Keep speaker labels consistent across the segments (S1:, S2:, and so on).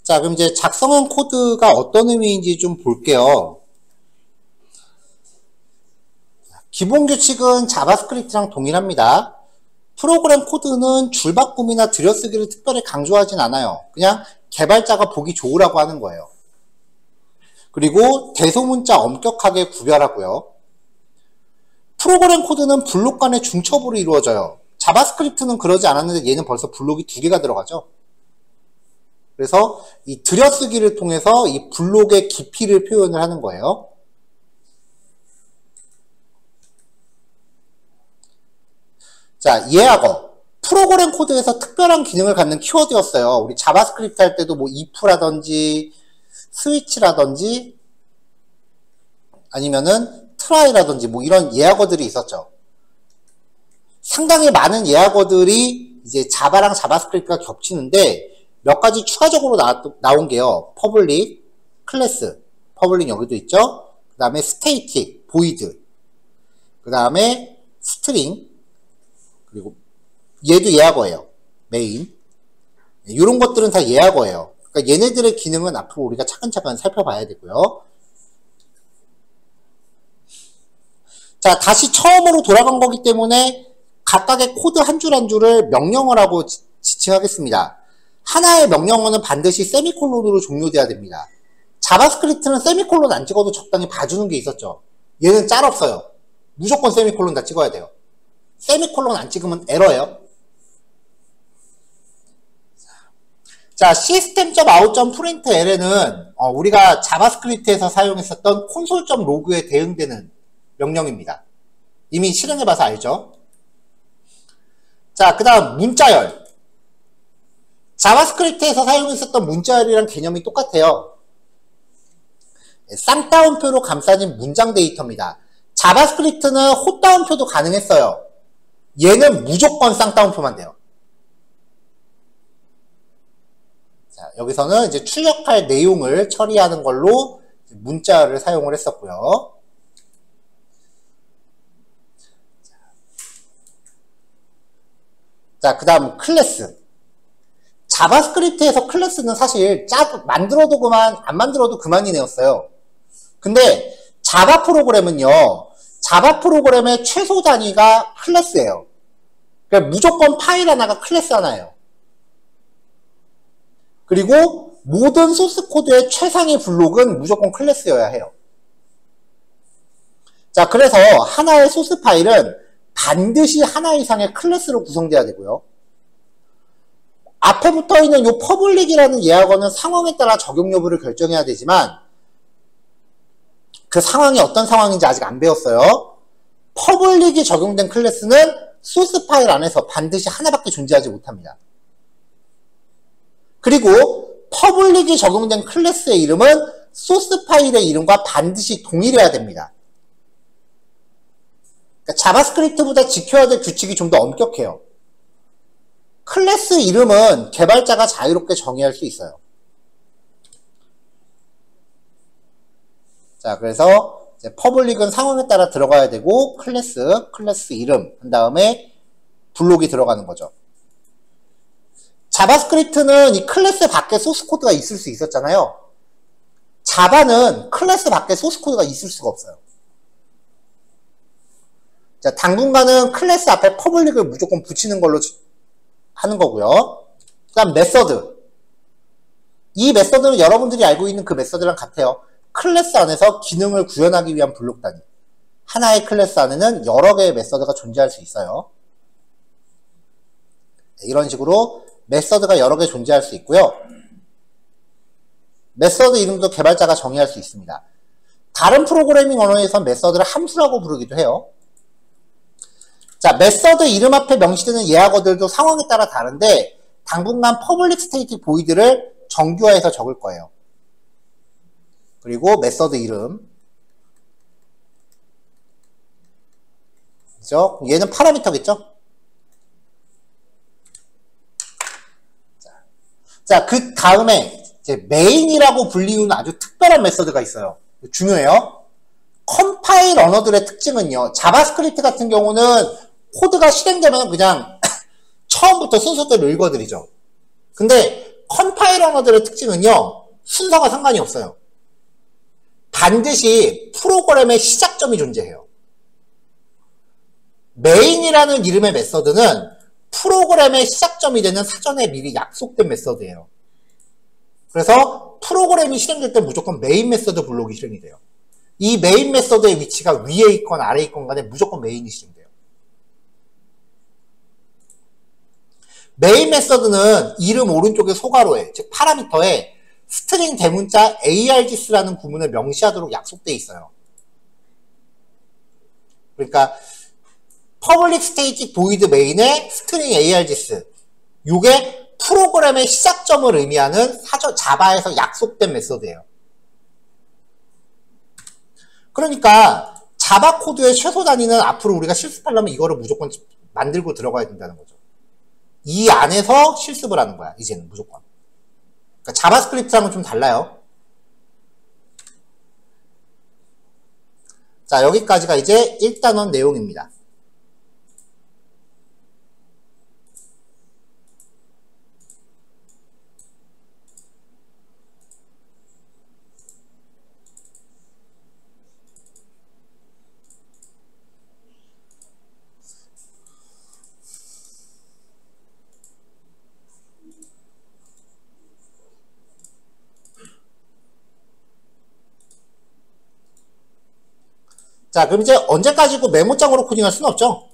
S1: 자, 그럼 이제 작성한 코드가 어떤 의미인지 좀 볼게요. 기본 규칙은 자바스크립트랑 동일합니다. 프로그램 코드는 줄바꿈이나 들여쓰기를 특별히 강조하진 않아요. 그냥 개발자가 보기 좋으라고 하는 거예요. 그리고 대소문자 엄격하게 구별하고요. 프로그램 코드는 블록 간의 중첩으로 이루어져요. 자바스크립트는 그러지 않았는데 얘는 벌써 블록이 2개가 들어가죠. 그래서 이 들여쓰기를 통해서 이 블록의 깊이를 표현을 하는 거예요. 자, 예하거. 프로그램 코드에서 특별한 기능을 갖는 키워드였어요. 우리 자바스크립트 할 때도 뭐 if라든지 스위치라든지 아니면은 트라이라든지 뭐 이런 예하거들이 있었죠. 상당히 많은 예하거들이 이제 자바랑 자바스크립트가 겹치는데 몇 가지 추가적으로 나온 게요. 퍼블릭, 클래스, 퍼블릭 여기도 있죠. 그 다음에 스테이틱, 보이드, 그 다음에 스트링, 그리고 얘도 예하거예요. 메인. 이런 것들은 다 예하거예요. 그러니까 얘네들의 기능은 앞으로 우리가 차근차근 살펴봐야 되고요. 자, 다시 처음으로 돌아간 거기 때문에 각각의 코드 한 줄 한 줄을 명령어라고 지칭하겠습니다. 하나의 명령어는 반드시 세미콜론으로 종료돼야 됩니다. 자바스크립트는 세미콜론 안 찍어도 적당히 봐주는 게 있었죠. 얘는 짤 없어요. 무조건 세미콜론 다 찍어야 돼요. 세미콜론 안 찍으면 에러예요. 자, system.out.println은 우리가 자바스크립트에서 사용했었던 console.log에 대응되는 명령입니다. 이미 실행해봐서 알죠? 자, 그 다음 문자열. 자바스크립트에서 사용했었던 문자열이랑 개념이 똑같아요. 쌍따옴표로 감싸진 문장 데이터입니다. 자바스크립트는 헛따옴표도 가능했어요. 얘는 무조건 쌍따옴표만 돼요. 자, 여기서는 이제 출력할 내용을 처리하는 걸로 문자열을 사용을 했었고요. 자, 그 다음 클래스. 자바스크립트에서 클래스는 사실 만들어도 그만, 안 만들어도 그만이네였어요. 근데 자바 프로그램은요, 자바 프로그램의 최소 단위가 클래스예요. 그러니까 무조건 파일 하나가 클래스 하나예요. 그리고 모든 소스 코드의 최상위 블록은 무조건 클래스여야 해요. 자, 그래서 하나의 소스 파일은 반드시 하나 이상의 클래스로 구성돼야 되고요. 앞에 붙어있는 이 퍼블릭이라는 예하거는 상황에 따라 적용 여부를 결정해야 되지만 그 상황이 어떤 상황인지 아직 안 배웠어요. 퍼블릭이 적용된 클래스는 소스 파일 안에서 반드시 하나밖에 존재하지 못합니다. 그리고 퍼블릭이 적용된 클래스의 이름은 소스 파일의 이름과 반드시 동일해야 됩니다. 그러니까 자바스크립트보다 지켜야 될 규칙이 좀 더 엄격해요. 클래스 이름은 개발자가 자유롭게 정의할 수 있어요. 자, 그래서 이제 퍼블릭은 상황에 따라 들어가야 되고 클래스 이름 한 다음에 블록이 들어가는 거죠. 자바스크립트는 이 클래스 밖에 소스 코드가 있을 수 있었잖아요. 자바는 클래스 밖에 소스 코드가 있을 수가 없어요. 자, 당분간은 클래스 앞에 퍼블릭을 무조건 붙이는 걸로 하는 거고요. 그 다음 메서드. 이 메서드는 여러분들이 알고 있는 그 메서드랑 같아요. 클래스 안에서 기능을 구현하기 위한 블록 단위. 하나의 클래스 안에는 여러 개의 메서드가 존재할 수 있어요. 이런 식으로 메서드가 여러 개 존재할 수 있고요. 메서드 이름도 개발자가 정의할 수 있습니다. 다른 프로그래밍 언어에선 메서드를 함수라고 부르기도 해요. 자, 메서드 이름 앞에 명시되는 예하거들도 상황에 따라 다른데 당분간 퍼블릭 스테이틱 보이드를 정규화해서 적을 거예요. 그리고 메서드 이름. 그죠? 얘는 파라미터겠죠? 자, 그 다음에 이제 메인이라고 불리우는 아주 특별한 메서드가 있어요. 중요해요. 컴파일 언어들의 특징은요. 자바스크립트 같은 경우는 코드가 실행되면 그냥 처음부터 순서대로 읽어드리죠. 근데 컴파일 파일 언어들의 특징은요, 순서가 상관이 없어요. 반드시 프로그램의 시작점이 존재해요. 메인이라는 이름의 메서드는 프로그램의 시작점이 되는 사전에 미리 약속된 메서드예요. 그래서 프로그램이 실행될 때 무조건 메인 메서드 블록이 실행이 돼요. 이 메인 메서드의 위치가 위에 있건 아래에 있건 간에 무조건 메인이 실행돼요. 메인 메서드는 이름 오른쪽의 소괄호에, 즉 파라미터에 스트링 대문자 args라는 구문을 명시하도록 약속되어 있어요. 그러니까 public static void main의 스트링 args, 요게 프로그램의 시작점을 의미하는 자바에서 약속된 메서드예요. 그러니까 자바 코드의 최소 단위는 앞으로 우리가 실습하려면 이거를 무조건 만들고 들어가야 된다는 거죠. 이 안에서 실습을 하는 거야, 이제는 무조건. 그러니까 자바스크립트랑은 좀 달라요. 자, 여기까지가 이제 1단원 내용입니다. 자, 그럼 이제 언제까지고 메모장으로 코딩할 수는 없죠?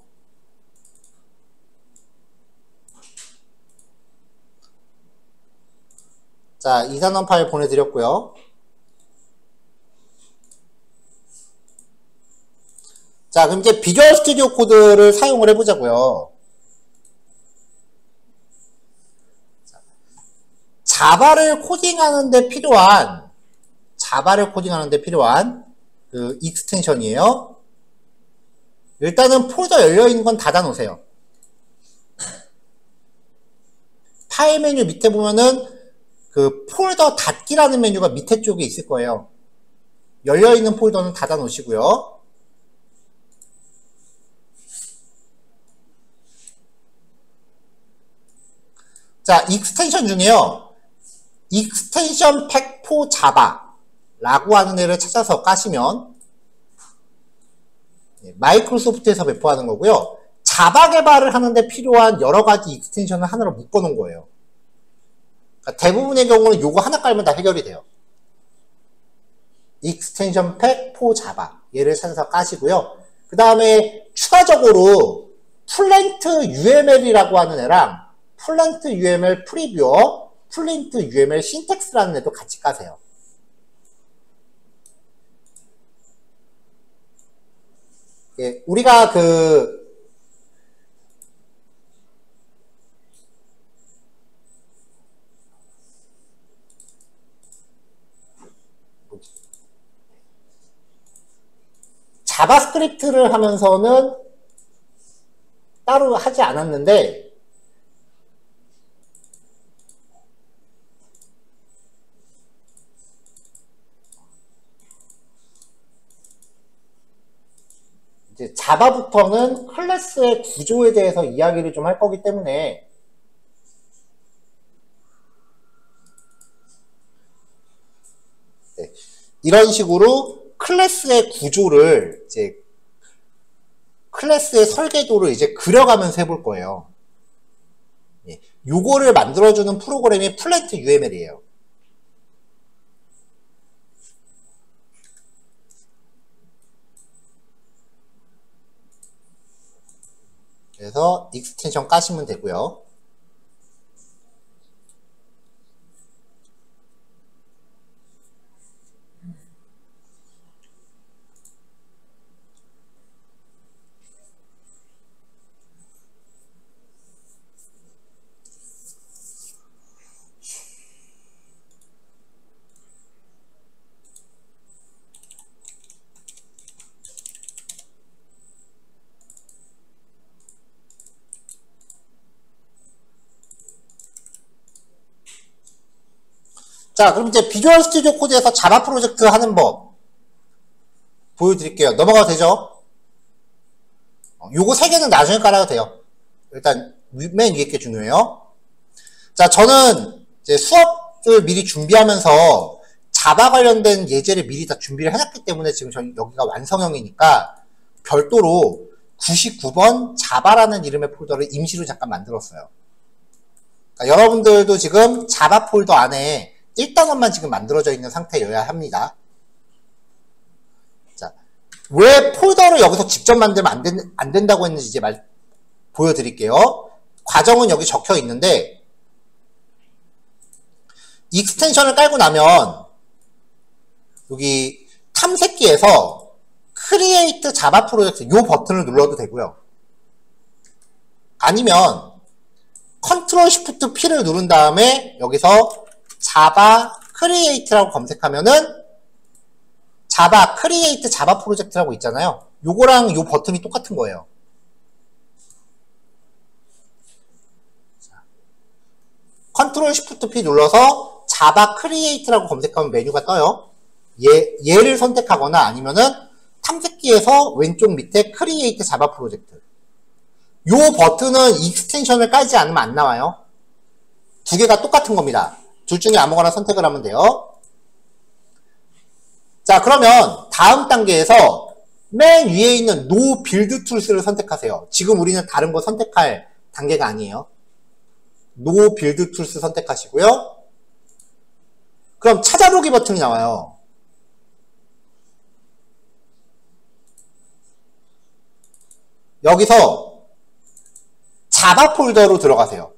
S1: 자, 2단원 파일 보내드렸고요. 자, 그럼 이제 비주얼 스튜디오 코드를 사용을 해보자고요. 자바를 코딩하는 데 필요한 그 익스텐션이에요. 일단은 폴더 열려있는 건 닫아 놓으세요. 파일 메뉴 밑에 보면은 그 폴더 닫기라는 메뉴가 밑에 쪽에 있을 거예요. 열려있는 폴더는 닫아 놓으시고요. 자, 익스텐션 중에요, 익스텐션 팩 포 자바 라고 하는 애를 찾아서 까시면 마이크로소프트에서 배포하는 거고요. 자바 개발을 하는데 필요한 여러 가지 익스텐션을 하나로 묶어 놓은 거예요. 그러니까 대부분의 경우는 요거 하나 깔면 다 해결이 돼요. 익스텐션 팩 포 자바, 얘를 찾아서 까시고요. 그 다음에 추가적으로 플랜트 UML이라고 하는 애랑 플랜트 UML 프리뷰어, 플랜트 UML 신텍스라는 애도 같이 까세요. 예, 우리가 자바스크립트를 하면서는 따로 하지 않았는데, 이제 자바부터는 클래스의 구조에 대해서 이야기를 좀 할 거기 때문에 네, 이런 식으로 클래스의 구조를 이제 클래스의 설계도를 이제 그려가면서 해볼 거예요. 예, 요거를 만들어주는 프로그램이 플랜트 UML이에요. 그래서 익스텐션 까시면 되고요. 자, 그럼 이제 비주얼 스튜디오 코드에서 자바 프로젝트 하는 법 보여드릴게요. 넘어가도 되죠? 요거 3개는 나중에 깔아도 돼요. 일단 맨 위에 게 중요해요. 자, 저는 이제 수업 것들 미리 준비하면서 자바 관련된 예제를 미리 다 준비를 해놨기 때문에 지금 저희 여기가 완성형이니까 별도로 99번 자바라는 이름의 폴더를 임시로 잠깐 만들었어요. 그러니까 여러분들도 지금 자바 폴더 안에 1단원만 지금 만들어져 있는 상태여야 합니다. 자, 왜 폴더를 여기서 직접 만들면 안 된다고 했는지 이제 보여드릴게요. 과정은 여기 적혀 있는데, 익스텐션을 깔고 나면 여기 탐색기에서 크리에이트 자바 프로젝트 요 버튼을 눌러도 되고요. 아니면 컨트롤 쉬프트 P를 누른 다음에 여기서 자바 크리에이트라고 검색하면은 자바 크리에이트 자바 프로젝트라고 있잖아요. 요거랑 요 버튼이 똑같은 거예요. 컨트롤 쉬프트 P 눌러서 자바 크리에이트라고 검색하면 메뉴가 떠요. 얘를 선택하거나 아니면은 탐색기에서 왼쪽 밑에 크리에이트 자바 프로젝트. 요 버튼은 익스텐션을 깔지 않으면 안 나와요. 두 개가 똑같은 겁니다. 둘 중에 아무거나 선택을 하면 돼요. 자, 그러면 다음 단계에서 맨 위에 있는 No Build Tools를 선택하세요. 지금 우리는 다른 거 선택할 단계가 아니에요. No Build Tools 선택하시고요. 그럼 찾아보기 버튼이 나와요. 여기서 자바 폴더로 들어가세요.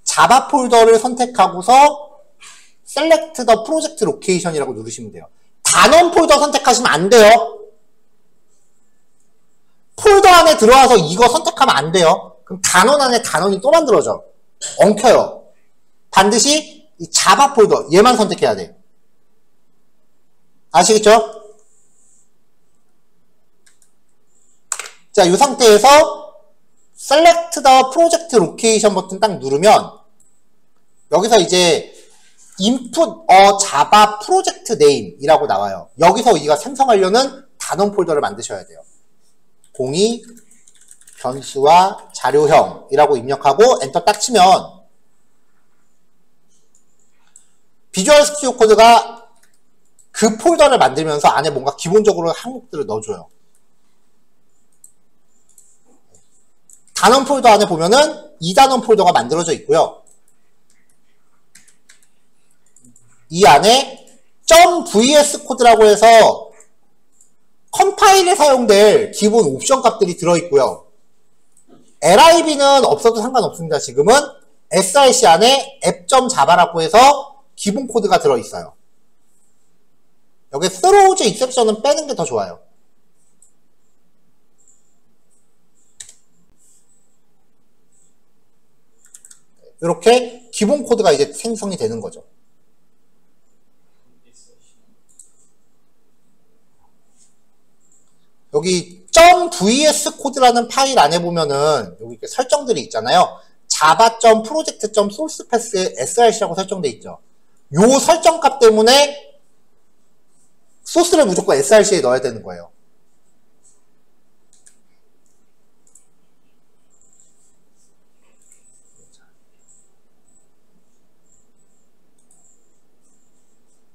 S1: 자바 폴더를 선택하고서 Select the Project Location이라고 누르시면 돼요. 단원 폴더 선택하시면 안 돼요. 폴더 안에 들어와서 이거 선택하면 안 돼요. 그럼 단원 안에 단원이 또 만들어져. 엉켜요. 반드시 이 자바 폴더 얘만 선택해야 돼요. 아시겠죠? 자, 이 상태에서 Select the Project Location 버튼 딱 누르면 여기서 이제 Input a Java Project Name 이라고 나와요. 여기서 우리가 생성하려는 단원 폴더를 만드셔야 돼요. 02 변수와 자료형 이라고 입력하고 엔터 딱 치면 비주얼 스튜디오 코드가 그 폴더를 만들면서 안에 뭔가 기본적으로 항목들을 넣어줘요. 단원 폴더 안에 보면은 2단원 폴더가 만들어져 있고요. 이 안에 .vs 코드라고 해서 컴파일에 사용될 기본 옵션 값들이 들어있고요. lib는 없어도 상관없습니다. 지금은 src 안에 app.java라고 해서 기본 코드가 들어있어요. 여기 throws exception은 빼는 게 더 좋아요. 이렇게 기본 코드가 이제 생성이 되는 거죠. 여기 .vs 코드라는 파일 안에 보면은 여기 이렇게 설정들이 있잖아요. java.project.sourcepath에 src라고 설정돼 있죠. 요 설정값 때문에 소스를 무조건 src에 넣어야 되는 거예요.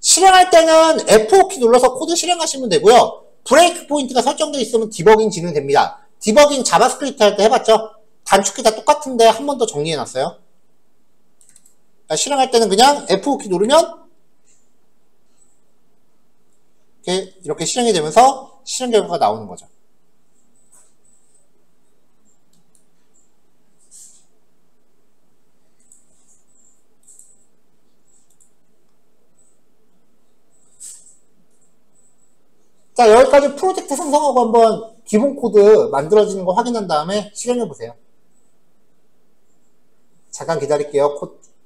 S1: 실행할 때는 F5키 눌러서 코드 실행하시면 되고요. 브레이크 포인트가 설정되어 있으면 디버깅 진행됩니다. 디버깅 자바스크립트 할 때 해봤죠? 단축키 다 똑같은데 한 번 더 정리해놨어요. 실행할 때는 그냥 F5키 누르면 이렇게 실행이 되면서 실행 결과가 나오는 거죠. 자, 여기까지 프로젝트 생성하고 한번 기본 코드 만들어지는 거 확인한 다음에 실행해 보세요. 잠깐 기다릴게요.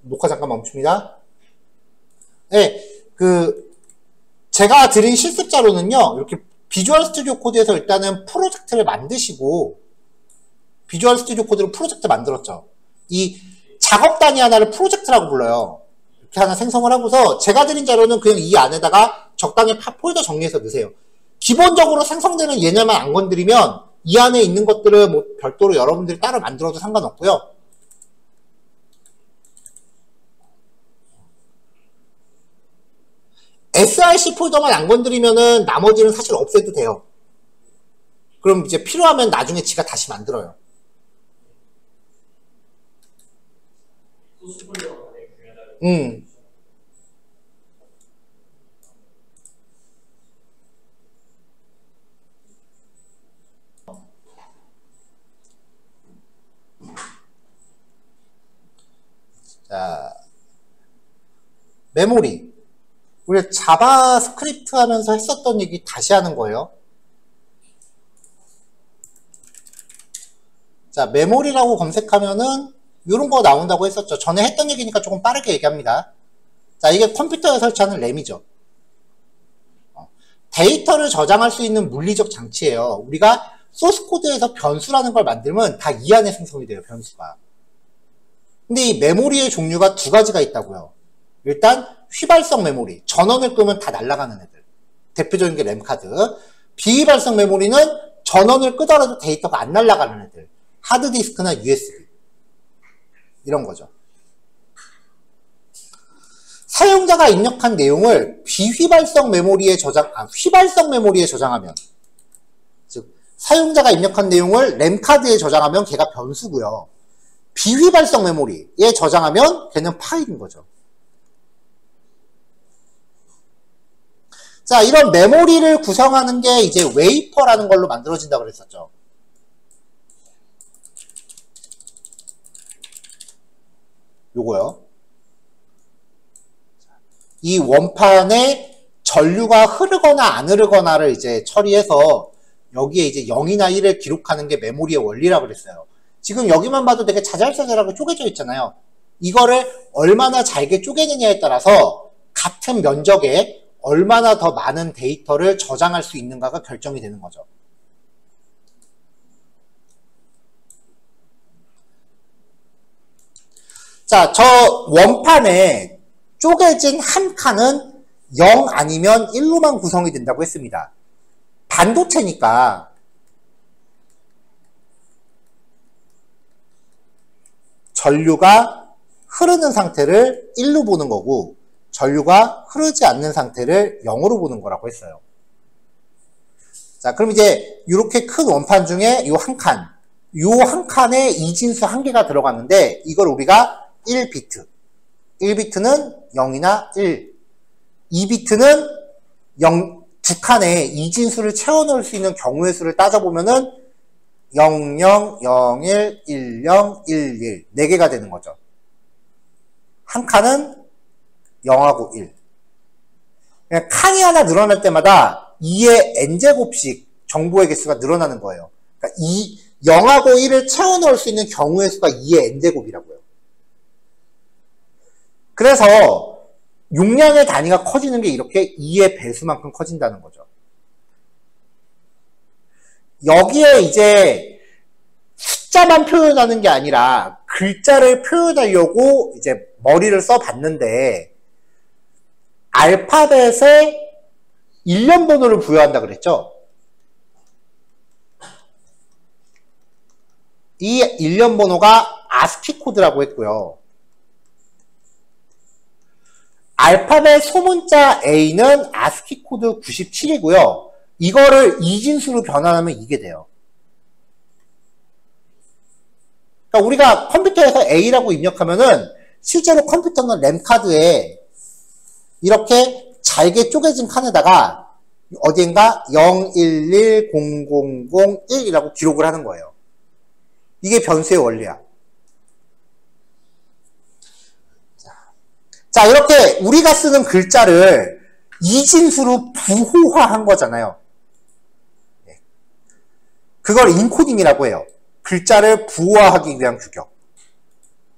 S1: 녹화 잠깐 멈춥니다. 네, 제가 드린 실습 자료는요, 이렇게 비주얼 스튜디오 코드에서 일단은 프로젝트를 만드시고, 비주얼 스튜디오 코드로 프로젝트 만들었죠. 이 작업 단위 하나를 프로젝트라고 불러요. 이렇게 하나 생성을 하고서 제가 드린 자료는 그냥 이 안에다가 적당히 폴더 정리해서 넣으세요. 기본적으로 생성되는 얘네만 안 건드리면 이 안에 있는 것들을 뭐 별도로 여러분들이 따로 만들어도 상관없고요. src 폴더만 안 건드리면은 나머지는 사실 없애도 돼요. 그럼 이제 필요하면 나중에 지가 다시 만들어요. 자, 메모리. 우리 자바스크립트 하면서 했었던 얘기 다시 하는 거예요. 자, 메모리라고 검색하면은 이런 거 나온다고 했었죠. 전에 했던 얘기니까 조금 빠르게 얘기합니다. 자, 이게 컴퓨터에 설치하는 램이죠. 데이터를 저장할 수 있는 물리적 장치예요. 우리가 소스코드에서 변수라는 걸 만들면 다 이 안에 생성이 돼요, 변수가. 근데 이 메모리의 종류가 두 가지가 있다고요. 일단 휘발성 메모리, 전원을 끄면 다 날아가는 애들. 대표적인 게 램카드. 비휘발성 메모리는 전원을 끄더라도 데이터가 안 날아가는 애들. 하드디스크나 USB. 이런 거죠. 사용자가 입력한 내용을 비휘발성 메모리에 휘발성 메모리에 저장하면, 즉 사용자가 입력한 내용을 램카드에 저장하면 걔가 변수고요. 비휘발성 메모리에 저장하면 걔는 파일인 거죠. 자, 이런 메모리를 구성하는 게 이제 웨이퍼라는 걸로 만들어진다고 그랬었죠. 요거요. 이 원판에 전류가 흐르거나 안 흐르거나를 이제 처리해서 여기에 이제 0이나 1을 기록하는 게 메모리의 원리라고 그랬어요. 지금 여기만 봐도 되게 자잘자잘하게 쪼개져 있잖아요. 이거를 얼마나 잘게 쪼개느냐에 따라서 같은 면적에 얼마나 더 많은 데이터를 저장할 수 있는가가 결정이 되는 거죠. 자, 저 원판에 쪼개진 한 칸은 0 아니면 1로만 구성이 된다고 했습니다. 반도체니까 전류가 흐르는 상태를 1로 보는 거고 전류가 흐르지 않는 상태를 0으로 보는 거라고 했어요. 자, 그럼 이제 이렇게 큰 원판 중에 요 한 칸에 이진수 한 개가 들어갔는데 이걸 우리가 1비트. 1비트는 0이나 1. 2비트는 2 칸에 이진수를 채워 넣을 수 있는 경우의 수를 따져보면은 00, 01, 10, 11. 4개가 되는 거죠. 한 칸은 0하고 1. 그냥 칸이 하나 늘어날 때마다 2의 n제곱씩 정보의 개수가 늘어나는 거예요. 그러니까 0하고 1을 채워 넣을 수 있는 경우의 수가 2의 n제곱이라고요. 그래서 용량의 단위가 커지는 게 이렇게 2의 배수만큼 커진다는 거죠. 여기에 이제 숫자만 표현하는 게 아니라 글자를 표현하려고 이제 머리를 써봤는데 알파벳에 일련 번호를 부여한다 그랬죠? 이 일련 번호가 아스키 코드라고 했고요. 알파벳 소문자 A는 아스키 코드 97이고요. 이거를 이진수로 변환하면 이게 돼요. 그러니까 우리가 컴퓨터에서 A라고 입력하면은 실제로 컴퓨터는 램카드에 이렇게 잘게 쪼개진 칸에다가 어딘가 01100001이라고 기록을 하는 거예요. 이게 변수의 원리야. 자, 이렇게 우리가 쓰는 글자를 이진수로 부호화한 거잖아요. 그걸 인코딩이라고 해요. 글자를 부호화하기 위한 규격.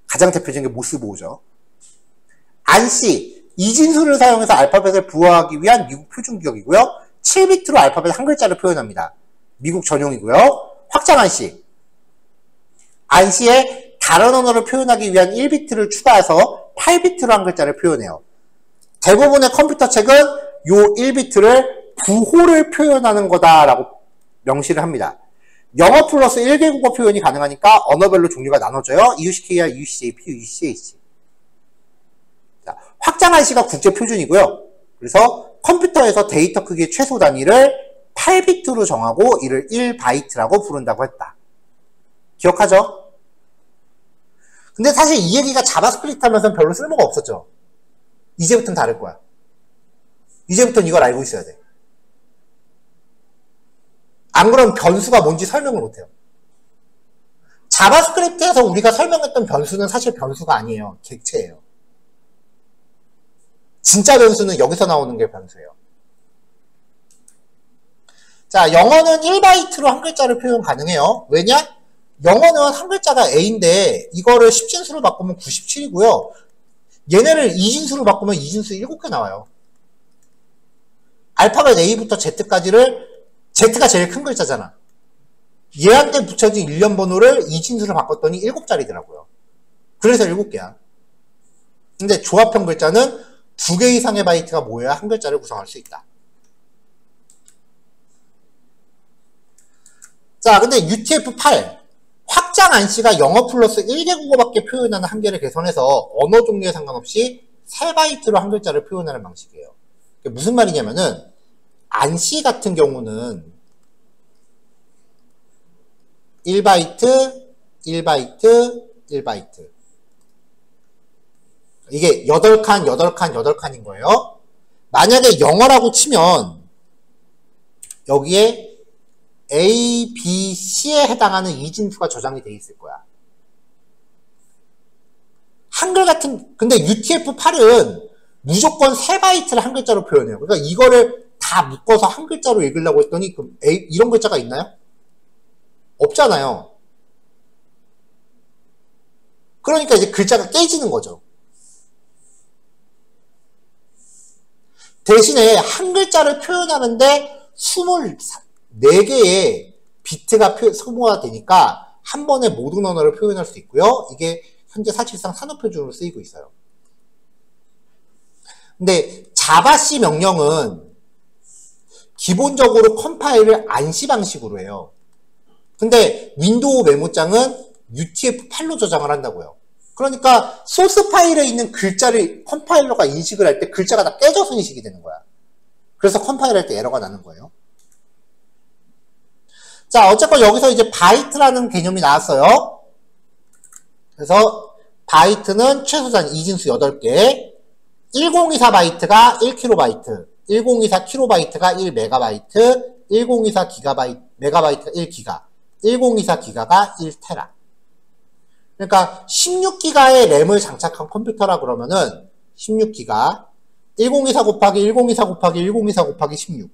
S1: 가장 대표적인 게 모스보호죠. 안씨, 이진수를 사용해서 알파벳을 부호하기 위한 미국 표준 규격이고요. 7비트로 알파벳 한 글자를 표현합니다. 미국 전용이고요. 확장 안씨. 안씨에 다른 언어를 표현하기 위한 1비트를 추가해서 8비트로 한 글자를 표현해요. 대부분의 컴퓨터 책은 요 1비트를 부호를 표현하는 거다라고 명시를 합니다. 영어 플러스 1개 국어 표현이 가능하니까 언어별로 종류가 나눠져요. EUCKR, EUCJ, PUECH. 자, 확장 안씨가 국제 표준이고요. 그래서 컴퓨터에서 데이터 크기 최소 단위를 8비트로 정하고 이를 1바이트라고 부른다고 했다. 기억하죠? 근데 사실 이 얘기가 자바스크립트 하면서는 별로 쓸모가 없었죠. 이제부터는 다를 거야. 이제부터는 이걸 알고 있어야 돼. 안 그러면 변수가 뭔지 설명을 못해요. 자바스크립트에서 우리가 설명했던 변수는 사실 변수가 아니에요. 객체예요. 진짜 변수는 여기서 나오는 게 변수예요. 자, 영어는 1바이트로 한 글자를 표현 가능해요. 왜냐? 영어는 한 글자가 A인데 이거를 10진수로 바꾸면 97이고요. 얘네를 2진수로 바꾸면 2진수 7개 나와요. 알파벳 A부터 Z까지를 Z가 제일 큰 글자잖아. 얘한테 붙여진 일련 번호를 2진수로 바꿨더니 7자리더라고요. 그래서 7개야. 근데 조합형 글자는 2개 이상의 바이트가 모여야 한 글자를 구성할 수 있다. 자, 근데 UTF-8 확장 안시가 영어 플러스 1개 국어밖에 표현하는 한계를 개선해서 언어 종류에 상관없이 3바이트로 한 글자를 표현하는 방식이에요. 무슨 말이냐면은 안시 같은 경우는 1바이트, 1바이트, 1바이트. 이게 8칸, 8칸, 8칸인 거예요. 만약에 영어라고 치면 여기에 A, B, C에 해당하는 이진수가 저장이 돼 있을 거야. 한글 같은, 근데 UTF-8은 무조건 3바이트를 한 글자로 표현해요. 그러니까 이거를 다 묶어서 한 글자로 읽으려고 했더니 그럼 A, 이런 글자가 있나요? 없잖아요. 그러니까 이제 글자가 깨지는 거죠. 대신에 한 글자를 표현하는데 24개의 비트가 소모가 되니까 한 번에 모든 언어를 표현할 수 있고요. 이게 현재 사실상 산업표준으로 쓰이고 있어요. 근데 자바C 명령은 기본적으로 컴파일을 안시 방식으로 해요. 근데 윈도우 메모장은 UTF-8로 저장을 한다고요. 그러니까 소스 파일에 있는 글자를 컴파일러가 인식을 할 때 글자가 다 깨져서 인식이 되는 거야. 그래서 컴파일할 때 에러가 나는 거예요. 자, 어쨌건 여기서 이제 바이트라는 개념이 나왔어요. 그래서 바이트는 최소 단위 이진수 8개, 1024 바이트가 1KB, 1024 킬로바이트가 1메가바이트, 1024 메가바이트가 1기가, 1024 기가가 1테라. 그러니까 16기가의 램을 장착한 컴퓨터라 그러면은 16기가 1024 곱하기 1024 곱하기 1024 곱하기 16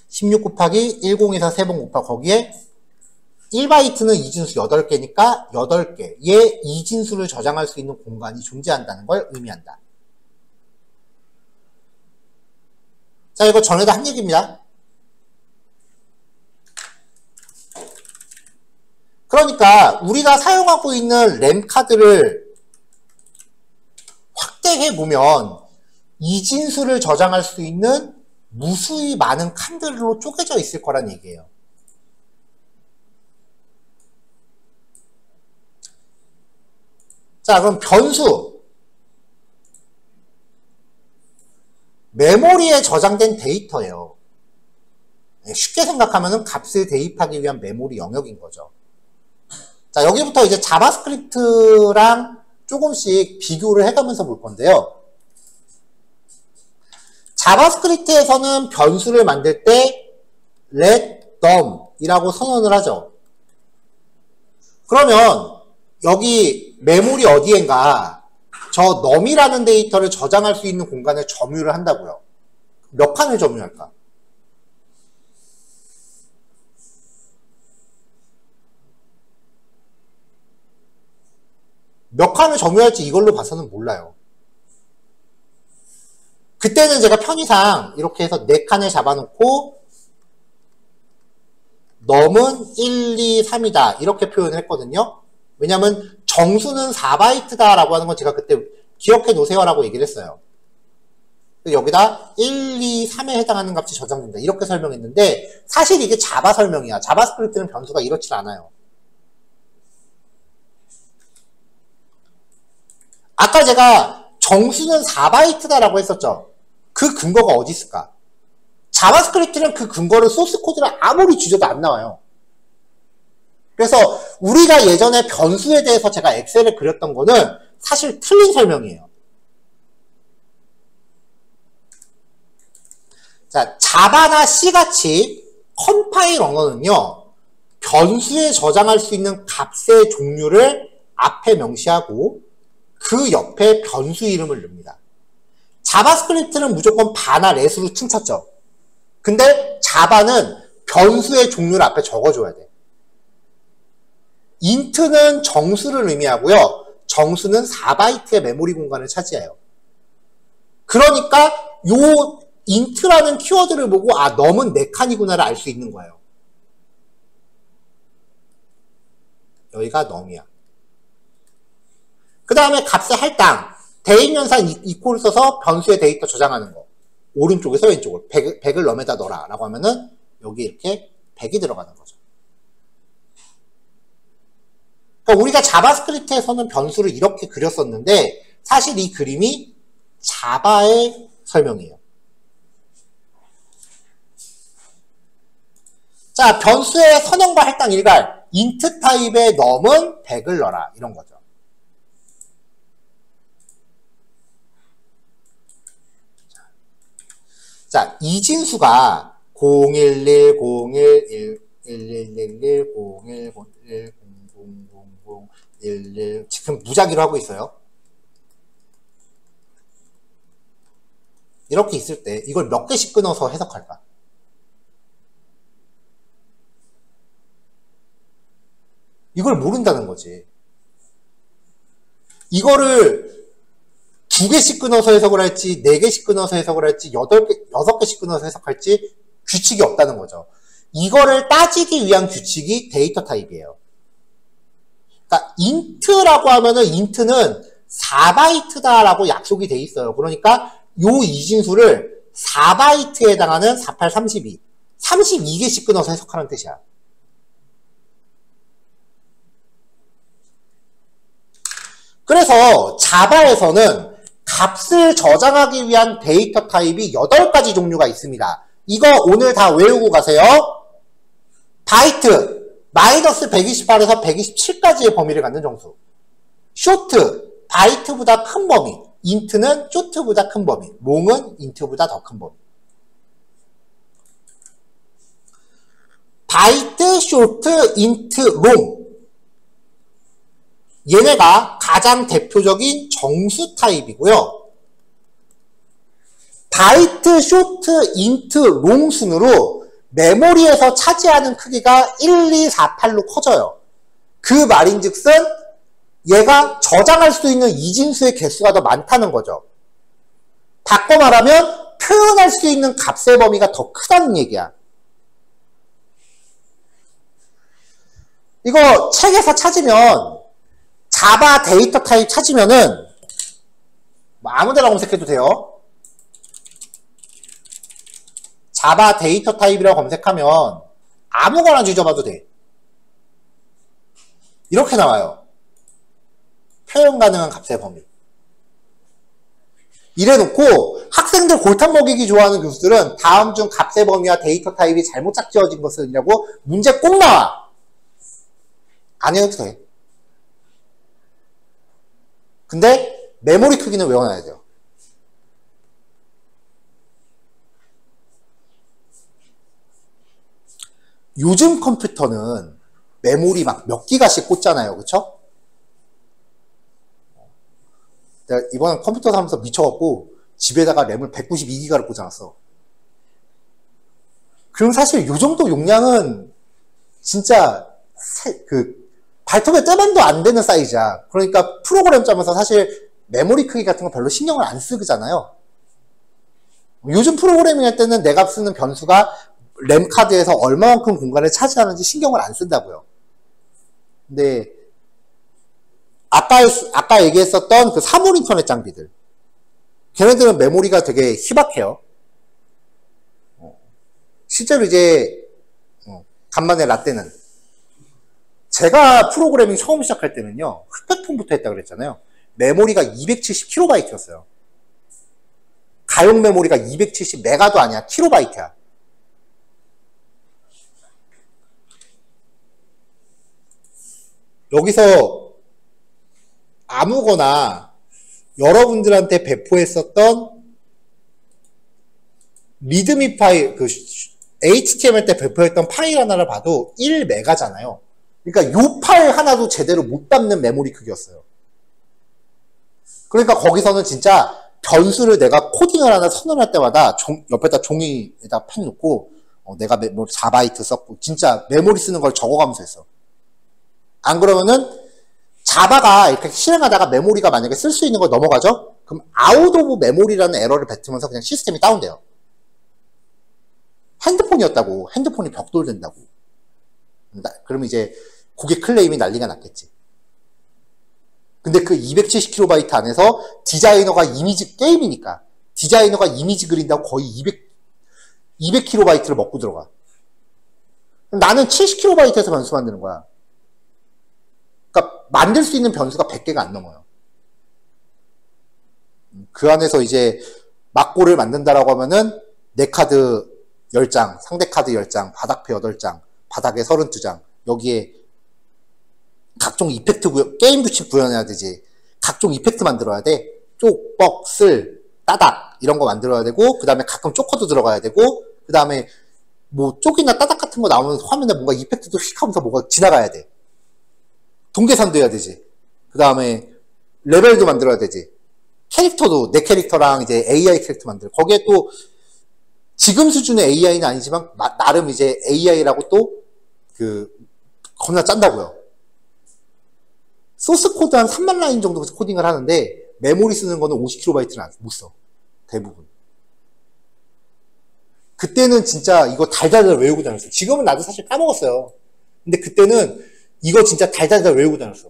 S1: 16 곱하기 1024 3번 곱하기 거기에 1바이트는 이진수 8개니까 8개의 이진수를 저장할 수 있는 공간이 존재한다는 걸 의미한다. 자, 이거 전에도 한 얘기입니다. 그러니까 우리가 사용하고 있는 램 카드를 확대해 보면 이진수를 저장할 수 있는 무수히 많은 칸들로 쪼개져 있을 거란 얘기예요. 자, 그럼 변수. 메모리에 저장된 데이터예요. 쉽게 생각하면 값을 대입하기 위한 메모리 영역인 거죠. 자, 여기부터 이제 자바스크립트랑 조금씩 비교를 해가면서 볼 건데요. 자바스크립트에서는 변수를 만들 때 let num 이라고 선언을 하죠. 그러면 여기 메모리 어디엔가 저 num이라는 데이터를 저장할 수 있는 공간에 점유를 한다고요. 몇 칸을 점유할까? 몇 칸을 점유할지 이걸로 봐서는 몰라요. 그때는 제가 편의상 이렇게 해서 4칸을 잡아놓고 num은 1, 2, 3이다 이렇게 표현을 했거든요. 왜냐면 정수는 4바이트다 라고 하는 건 제가 그때 기억해 놓으세요 라고 얘기를 했어요. 여기다 1, 2, 3에 해당하는 값이 저장된다 이렇게 설명했는데 사실 이게 자바 설명이야. 자바스크립트는 변수가 이렇지 않아요. 아까 제가 정수는 4바이트다 라고 했었죠. 그 근거가 어디 있을까? 자바스크립트는 그 근거를 소스 코드를 아무리 주셔도 안 나와요. 그래서 우리가 예전에 변수에 대해서 제가 엑셀에 그렸던 거는 사실 틀린 설명이에요. 자, 자바나 C같이 컴파일 언어는요, 변수에 저장할 수 있는 값의 종류를 앞에 명시하고 그 옆에 변수 이름을 넣습니다. 자바스크립트는 무조건 바나 렛으로 퉁쳤죠. 근데 자바는 변수의 종류를 앞에 적어줘야 돼. int는 정수를 의미하고요. 정수는 4바이트의 메모리 공간을 차지해요. 그러니까 요 int라는 키워드를 보고 아, 넘은 4칸이구나를 알 수 있는 거예요. 여기가 넘이야. 그 다음에 값의 할당, 대입연산 이퀄을 써서 변수의 데이터 저장하는 거. 오른쪽에서 왼쪽으로 100을 넘에다 넣어라 라고 하면은 여기 이렇게 100이 들어가는 거죠. 그러니까 우리가 자바스크립트에서는 변수를 이렇게 그렸었는데 사실 이 그림이 자바의 설명이에요. 자, 변수의 선형과 할당 일괄, int 타입의 넘은 100을 넣어라 이런 거죠. 자, 이진수가 011, 011, 1111, 01, 01, 0000, 11 지금 무작위로 하고 있어요. 이렇게 있을 때 이걸 몇 개씩 끊어서 해석할까? 이걸 모른다는 거지. 이거를 2개씩 끊어서 해석을 할지 4개씩 끊어서 해석을 할지 6개씩 끊어서 해석할지 규칙이 없다는 거죠. 이거를 따지기 위한 규칙이 데이터 타입이에요. 그러니까 int라고 하면은 int는 4바이트다라고 약속이 돼 있어요. 그러니까 요 이진수를 4바이트에 해당하는 48, 32, 32개씩 끊어서 해석하는 뜻이야. 그래서 자바에서는 값을 저장하기 위한 데이터 타입이 8가지 종류가 있습니다. 이거 오늘 다 외우고 가세요. 바이트, 마이너스 128에서 127까지의 범위를 갖는 정수. 쇼트, 바이트보다 큰 범위. int는 쇼트보다 큰 범위. 롱은 int보다 더 큰 범위. 바이트, 쇼트, int, 롱. 얘네가 가장 대표적인 정수 타입이고요. 바이트, 쇼트, int, 롱 순으로 메모리에서 차지하는 크기가 1, 2, 4, 8로 커져요. 그 말인즉슨 얘가 저장할 수 있는 이진수의 개수가 더 많다는 거죠. 바꿔 말하면 표현할 수 있는 값의 범위가 더 크다는 얘기야. 이거 책에서 찾으면 자바 데이터 타입 찾으면은 뭐 아무데나 검색해도 돼요. 자바 데이터 타입이라고 검색하면 아무거나 뒤져봐도 돼. 이렇게 나와요. 표현 가능한 값의 범위. 이래놓고 학생들 골탕 먹이기 좋아하는 교수들은 다음 중 값의 범위와 데이터 타입이 잘못 짝지어진 것은이라고 문제 꼭 나와. 안 해도 돼. 근데 메모리 크기는 외워놔야 돼요. 요즘 컴퓨터는 메모리 막 몇 기가씩 꽂잖아요. 그쵸? 내가 이번에 컴퓨터 사면서 미쳐갖고 집에다가 램을 192기가를 꽂아놨어. 그럼 사실 요 정도 용량은 진짜 발톱에 때만도 안 되는 사이즈야. 그러니까 프로그램 짜면서 사실 메모리 크기 같은 거 별로 신경을 안 쓰잖아요. 요즘 프로그래밍 할 때는 내가 쓰는 변수가 램 카드에서 얼마만큼 공간을 차지하는지 신경을 안 쓴다고요. 근데 아까 얘기했었던 그 사물 인터넷 장비들, 걔네들은 메모리가 되게 희박해요. 실제로 이제 간만에 라떼는 제가 프로그래밍 처음 시작할 때는요, 흑백폰부터 했다 그랬잖아요. 메모리가 270kB였어요. 가용 메모리가 270메가도 아니야. 킬로바이트야. 여기서 아무거나 여러분들한테 배포했었던 리드미 파일, HTML 때 배포했던 파일 하나를 봐도 1메가잖아요. 그러니까 요 파일 하나도 제대로 못 담는 메모리 크기였어요. 그러니까 거기서는 진짜 변수를 내가 코딩을 하나 선언할 때마다 옆에다 종이에다 펜 놓고 내가 4바이트 썼고 진짜 메모리 쓰는 걸 적어가면서 했어. 안 그러면은 자바가 이렇게 실행하다가 메모리가 만약에 쓸 수 있는 걸 넘어가죠? 그럼 아웃 오브 메모리라는 에러를 뱉으면서 그냥 시스템이 다운돼요. 핸드폰이었다고. 핸드폰이 벽돌된다고. 그러면 이제 고객 클레임이 난리가 났겠지. 근데 그 270KB 안에서 디자이너가 이미지 게임이니까 디자이너가 이미지 그린다고 거의 200KB를 먹고 들어가. 나는 70KB에서 변수 만드는 거야. 그러니까 만들 수 있는 변수가 100개가 안 넘어요. 그 안에서 이제 막고를 만든다라고 하면은 내 카드 10장, 상대 카드 10장, 바닥패 8장, 바닥에 32장, 여기에 각종 이펙트 게임 규칙 구현해야 되지. 각종 이펙트 만들어야 돼. 쪽, 뻑, 쓸, 따닥 이런 거 만들어야 되고 그 다음에 가끔 쪼커도 들어가야 되고 그 다음에 뭐 쪽이나 따닥 같은 거 나오면 화면에 뭔가 이펙트도 휙 하면서 뭐가 지나가야 돼. 동계산도 해야 되지. 그 다음에 레벨도 만들어야 되지. 캐릭터도 내 캐릭터랑 이제 AI 캐릭터 만들어. 거기에 또 지금 수준의 AI는 아니지만 나름 이제 AI라고 또 겁나 짠다고요. 소스 코드 한 3만 라인 정도 코딩을 하는데 메모리 쓰는 거는 50KB를 못 써. 대부분. 그때는 진짜 이거 달달달 외우고 다녔어. 지금은 나도 사실 까먹었어요. 근데 그때는 이거 진짜 달달달 외우고 다녔어.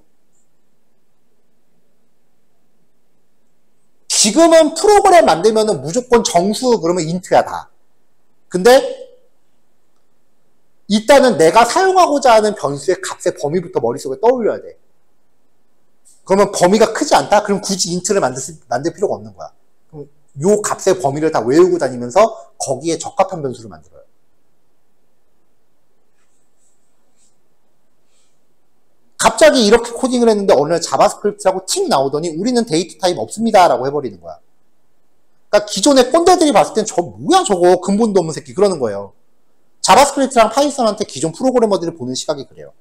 S1: 지금은 프로그램 만들면은 무조건 정수 그러면 인트야 다. 근데 일단은 내가 사용하고자 하는 변수의 값의 범위부터 머릿속에 떠올려야 돼. 그러면 범위가 크지 않다? 그럼 굳이 인트를 만들 필요가 없는 거야. 그럼 요 값의 범위를 다 외우고 다니면서 거기에 적합한 변수를 만들어요. 갑자기 이렇게 코딩을 했는데 어느 날 자바스크립트라고 틱 나오더니 우리는 데이터 타입 없습니다 라고 해버리는 거야. 그러니까 기존의 꼰대들이 봤을 땐 저 뭐야 저거 근본도 없는 새끼 그러는 거예요. 자바스크립트랑 파이썬한테 기존 프로그래머들이 보는 시각이 그래요.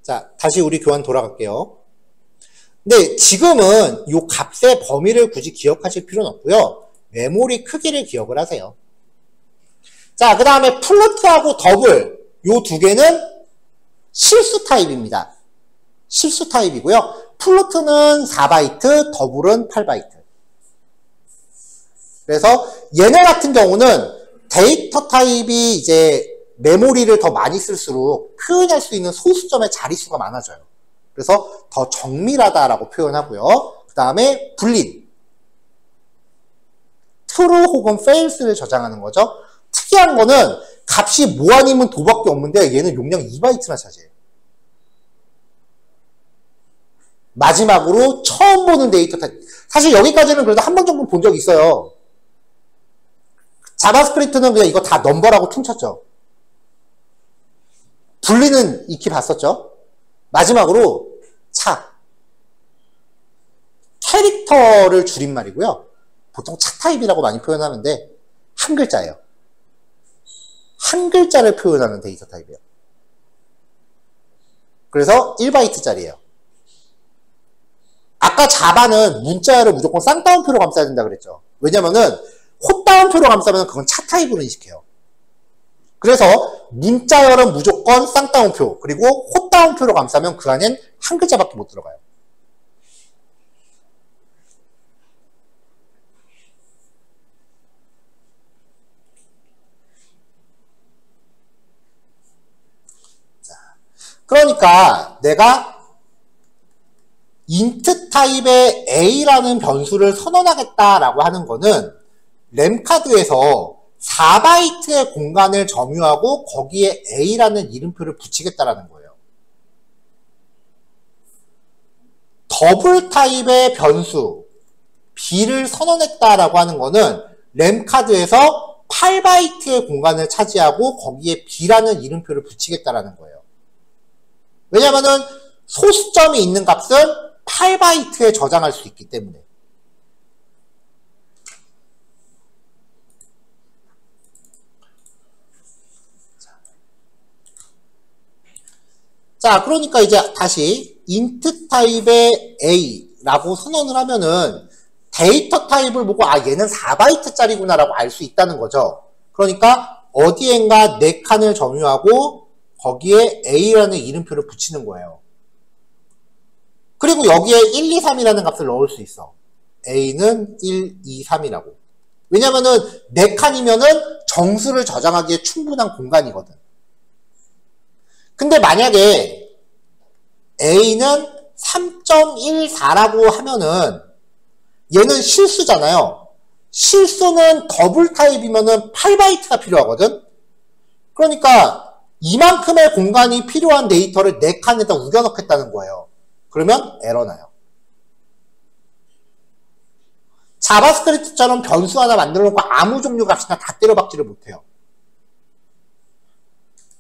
S1: 자, 다시 우리 교환 돌아갈게요. 근데 지금은 이 값의 범위를 굳이 기억하실 필요는 없고요. 메모리 크기를 기억을 하세요. 자, 그 다음에 플로트하고 더블 이 두 개는 실수 타입입니다. 실수 타입이고요. 플로트는 4바이트, 더블은 8바이트. 그래서 얘네 같은 경우는 데이터 타입이 이제 메모리를 더 많이 쓸수록 표현할 수 있는 소수점의 자릿수가 많아져요. 그래서 더 정밀하다라고 표현하고요. 그 다음에 불린. true 혹은 false를 저장하는 거죠. 특이한 거는 값이 뭐 아니면 도밖에 없는데 얘는 용량 2바이트나 차지해요. 마지막으로 처음 보는 데이터 타입. 사실 여기까지는 그래도 한 번 정도 본 적이 있어요. 자바스크립트는 그냥 이거 다 넘버라고 퉁쳤죠. 분리는 익히 봤었죠. 마지막으로 차. 캐릭터를 줄임말이고요. 보통 차 타입이라고 많이 표현하는데 한 글자예요. 한 글자를 표현하는 데이터 타입이에요. 그래서 1바이트짜리예요. 아까 자바는 문자열을 무조건 쌍따옴표로 감싸야 된다 그랬죠. 왜냐면은 콧따옴표로 감싸면 그건 차 타입으로 인식해요. 그래서 문자열은 무조건 쌍따옴표 그리고 콧따옴표로 감싸면 그 안엔 한 글자밖에 못 들어가요. 자, 그러니까 내가 int 타입의 a라는 변수를 선언하겠다라고 하는 거는 램카드에서 4바이트의 공간을 점유하고 거기에 A라는 이름표를 붙이겠다라는 거예요. 더블 타입의 변수 B를 선언했다라고 하는 거는 램 카드에서 8바이트의 공간을 차지하고 거기에 B라는 이름표를 붙이겠다라는 거예요. 왜냐면은 소수점이 있는 값은 8바이트에 저장할 수 있기 때문에. 자, 그러니까 이제 다시 int 타입의 A라고 선언을 하면은 데이터 타입을 보고 아 얘는 4바이트짜리구나 라고 알 수 있다는 거죠. 그러니까 어디엔가 4칸을 점유하고 거기에 A라는 이름표를 붙이는 거예요. 그리고 여기에 1, 2, 3이라는 값을 넣을 수 있어. A는 1, 2, 3이라고. 왜냐면은 4칸이면은 정수를 저장하기에 충분한 공간이거든. 근데 만약에 A는 3.14라고 하면은 얘는 실수잖아요. 실수는 더블 타입이면은 8바이트가 필요하거든. 그러니까 이만큼의 공간이 필요한 데이터를 4칸에다 우겨넣겠다는 거예요. 그러면 에러 나요. 자바스크립트처럼 변수 하나 만들어 놓고 아무 종류 값이나 다 때려박지를 못해요.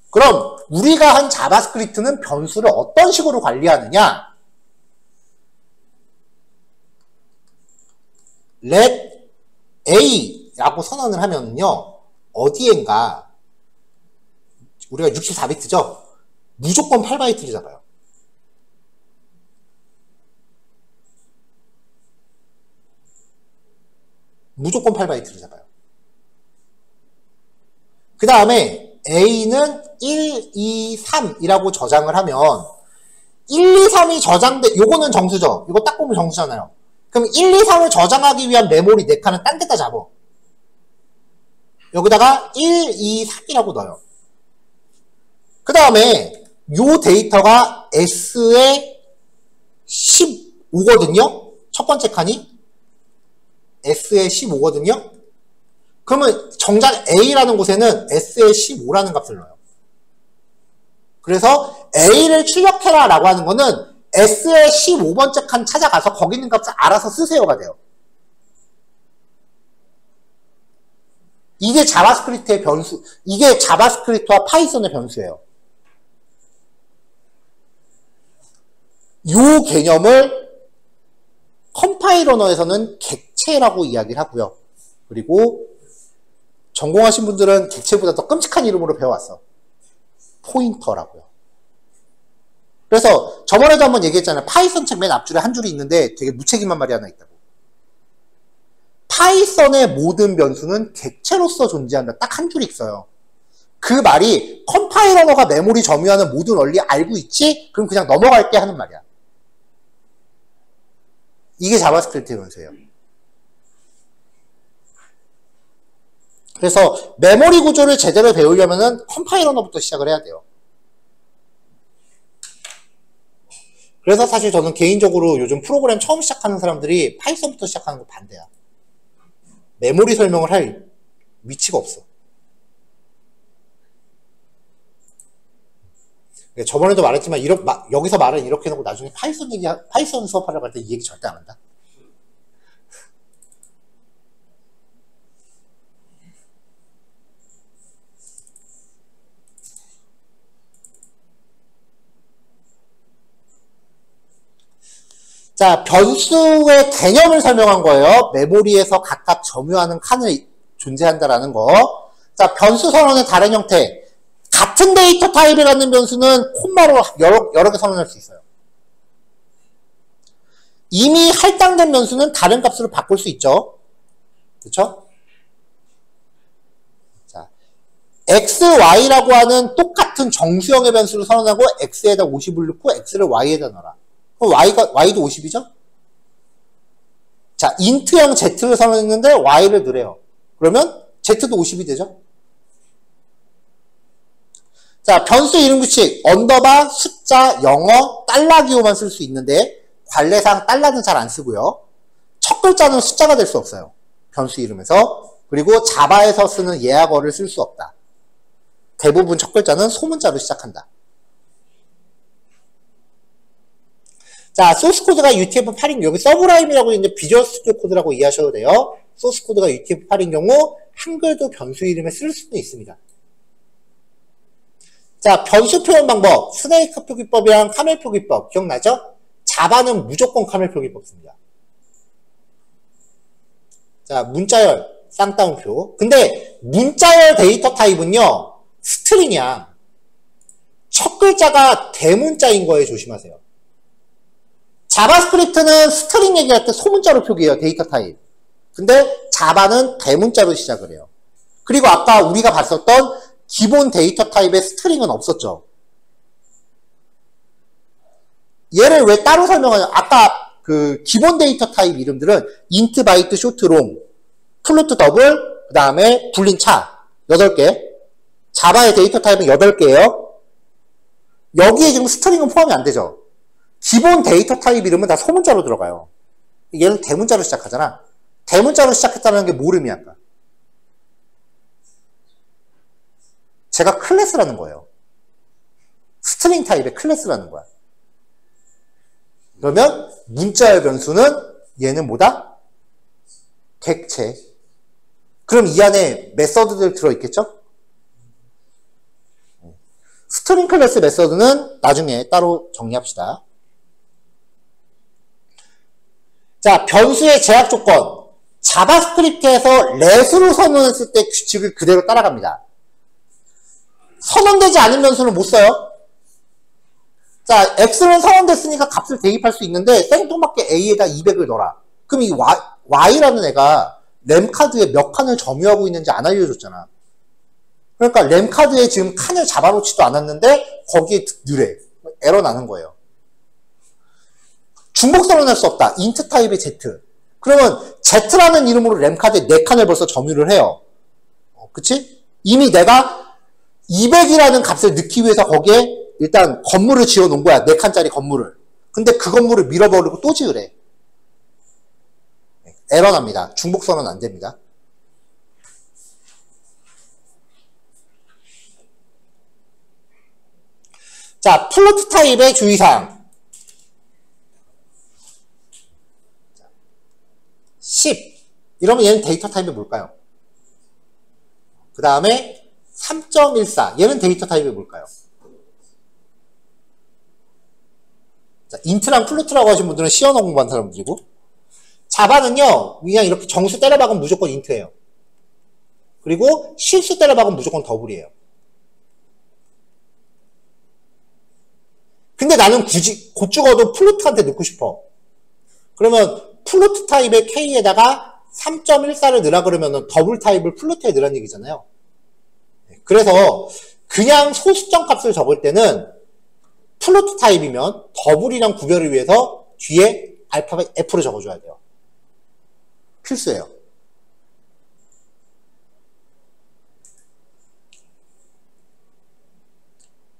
S1: 그럼 우리가 한 자바스크립트는 변수를 어떤 식으로 관리하느냐? let A라고 선언을 하면요. 어디엔가 우리가 64비트죠? 무조건 8바이트를 잡아요. 무조건 8바이트를 잡아요. 그 다음에 A는 1, 2, 3이라고 저장을 하면 1, 2, 3이 저장돼, 요거는 정수죠. 이거 딱 보면 정수잖아요. 그럼 1, 2, 3을 저장하기 위한 메모리 4칸은 딴 데다 잡아. 여기다가 1, 2, 3이라고 넣어요. 그 다음에 요 데이터가 S에 15거든요. 첫 번째 칸이 S에 15거든요. 그러면 정작 A라는 곳에는 S에 15라는 값을 넣어요. 그래서 A를 출력해라 라고 하는 거는 S의 15번째 칸 찾아가서 거기 있는 값을 알아서 쓰세요가 돼요. 이게 자바스크립트의 변수, 이게 자바스크립트와 파이썬의 변수예요. 이 개념을 컴파일러너에서는 객체라고 이야기를 하고요. 그리고 전공하신 분들은 객체보다 더 끔찍한 이름으로 배워왔어. 포인터라고요. 그래서 저번에도 한번 얘기했잖아요. 파이썬 책 맨 앞줄에 한 줄이 있는데 되게 무책임한 말이 하나 있다고. 파이썬의 모든 변수는 객체로서 존재한다. 딱 한 줄이 있어요. 그 말이 컴파일러너가 메모리 점유하는 모든 원리 알고 있지? 그럼 그냥 넘어갈게 하는 말이야. 이게 자바스크립트의 변수예요. 그래서 메모리 구조를 제대로 배우려면은 컴파일러너부터 시작을 해야 돼요. 그래서 사실 저는 개인적으로 요즘 프로그램 처음 시작하는 사람들이 파이썬부터 시작하는 거 반대야. 메모리 설명을 할 위치가 없어. 저번에도 말했지만 여기서 말은 이렇게 해놓고 나중에 파이썬 수업하려고 할 때 이 얘기 절대 안 한다. 자, 변수의 개념을 설명한 거예요. 메모리에서 각각 점유하는 칸을 존재한다라는 거. 자, 변수 선언의 다른 형태. 같은 데이터 타입을 갖는 변수는 콤마로 여러 개 선언할 수 있어요. 이미 할당된 변수는 다른 값으로 바꿀 수 있죠. 그렇죠? 자, x, y라고 하는 똑같은 정수형의 변수를 선언하고 x에다 50을 넣고 x를 y에다 넣어라. 그럼 y도 50이죠? 자, int형 z를 선언했는데 y를 넣으래요. 그러면 z도 50이 되죠? 자, 변수 이름 규칙, 언더바, 숫자, 영어, 달러 기호만 쓸 수 있는데 관례상 달러는 잘 안 쓰고요. 첫 글자는 숫자가 될 수 없어요. 변수 이름에서. 그리고 자바에서 쓰는 예약어를 쓸 수 없다. 대부분 첫 글자는 소문자로 시작한다. 자, 소스 코드가 UTF-8인 여기 서브라임이라고 있는데 비주얼 스튜디오 코드라고 이해하셔도 돼요. 소스 코드가 UTF-8인 경우 한글도 변수 이름에 쓸 수도 있습니다. 자, 변수 표현 방법, 스네이크 표기법이랑 카멜 표기법 기억나죠? 자바는 무조건 카멜 표기법 씁니다. 자, 문자열 쌍따옴표. 근데 문자열 데이터 타입은요, 스트링이야. 첫 글자가 대문자인 거에 조심하세요. 자바스크립트는 스트링 얘기할 때 소문자로 표기해요, 데이터 타입. 근데 자바는 대문자로 시작을 해요. 그리고 아까 우리가 봤었던 기본 데이터 타입의 스트링은 없었죠. 얘를 왜 따로 설명하냐? 아까 그 기본 데이터 타입 이름들은 인트, 바이트, 쇼트, 롱, 플로트, 더블, 그 다음에 불린 차 8개. 자바의 데이터 타입은 8개예요. 여기에 지금 스트링은 포함이 안 되죠. 기본 데이터 타입 이름은 다 소문자로 들어가요. 얘는 대문자로 시작하잖아. 대문자로 시작했다는 게 뭘 의미할까? 제가 클래스라는 거예요. 스트링 타입의 클래스라는 거야. 그러면 문자의 변수는 얘는 뭐다? 객체. 그럼 이 안에 메서드들 들어있겠죠? 스트링 클래스 메서드는 나중에 따로 정리합시다. 자, 변수의 제약 조건. 자바스크립트에서 let으로 선언했을 때 규칙을 그대로 따라갑니다. 선언되지 않은 변수는 못 써요. 자, x는 선언됐으니까 값을 대입할 수 있는데 생뚱맞게 a에다 200을 넣어라. 그럼 이 y라는 애가 램카드에 몇 칸을 점유하고 있는지 안 알려줬잖아. 그러니까 램카드에 지금 칸을 잡아놓지도 않았는데 거기에 넣으래. 에러 나는 거예요. 중복 선언할 수 없다. int 타입의 z. 그러면 z라는 이름으로 램카드에 4칸을 벌써 점유를 해요. 그치? 이미 내가 200이라는 값을 넣기 위해서 거기에 일단 건물을 지어 놓은 거야. 4칸짜리 건물을. 근데 그 건물을 밀어버리고 또 지으래. 에러 납니다. 중복 선언 안 됩니다. 자, 플로트 타입의 주의사항. 10. 이러면 얘는 데이터 타입이 뭘까요? 그 다음에 3.14. 얘는 데이터 타입이 뭘까요? 자, 인트랑 플로트라고 하신 분들은 시언어 공부한 사람들이고, 자바는요, 그냥 이렇게 정수 때려박으면 무조건 인트예요. 그리고 실수 때려박으면 무조건 더블이에요. 근데 나는 굳이 곧 죽어도 플로트한테 넣고 싶어. 그러면 플로트 타입의 K에다가 3.14를 넣으라 그러면 더블 타입을 플로트에 넣으라는 얘기잖아요. 그래서 그냥 소수점 값을 적을 때는 플로트 타입이면 더블이랑 구별을 위해서 뒤에 알파벳 F로 적어줘야 돼요. 필수예요.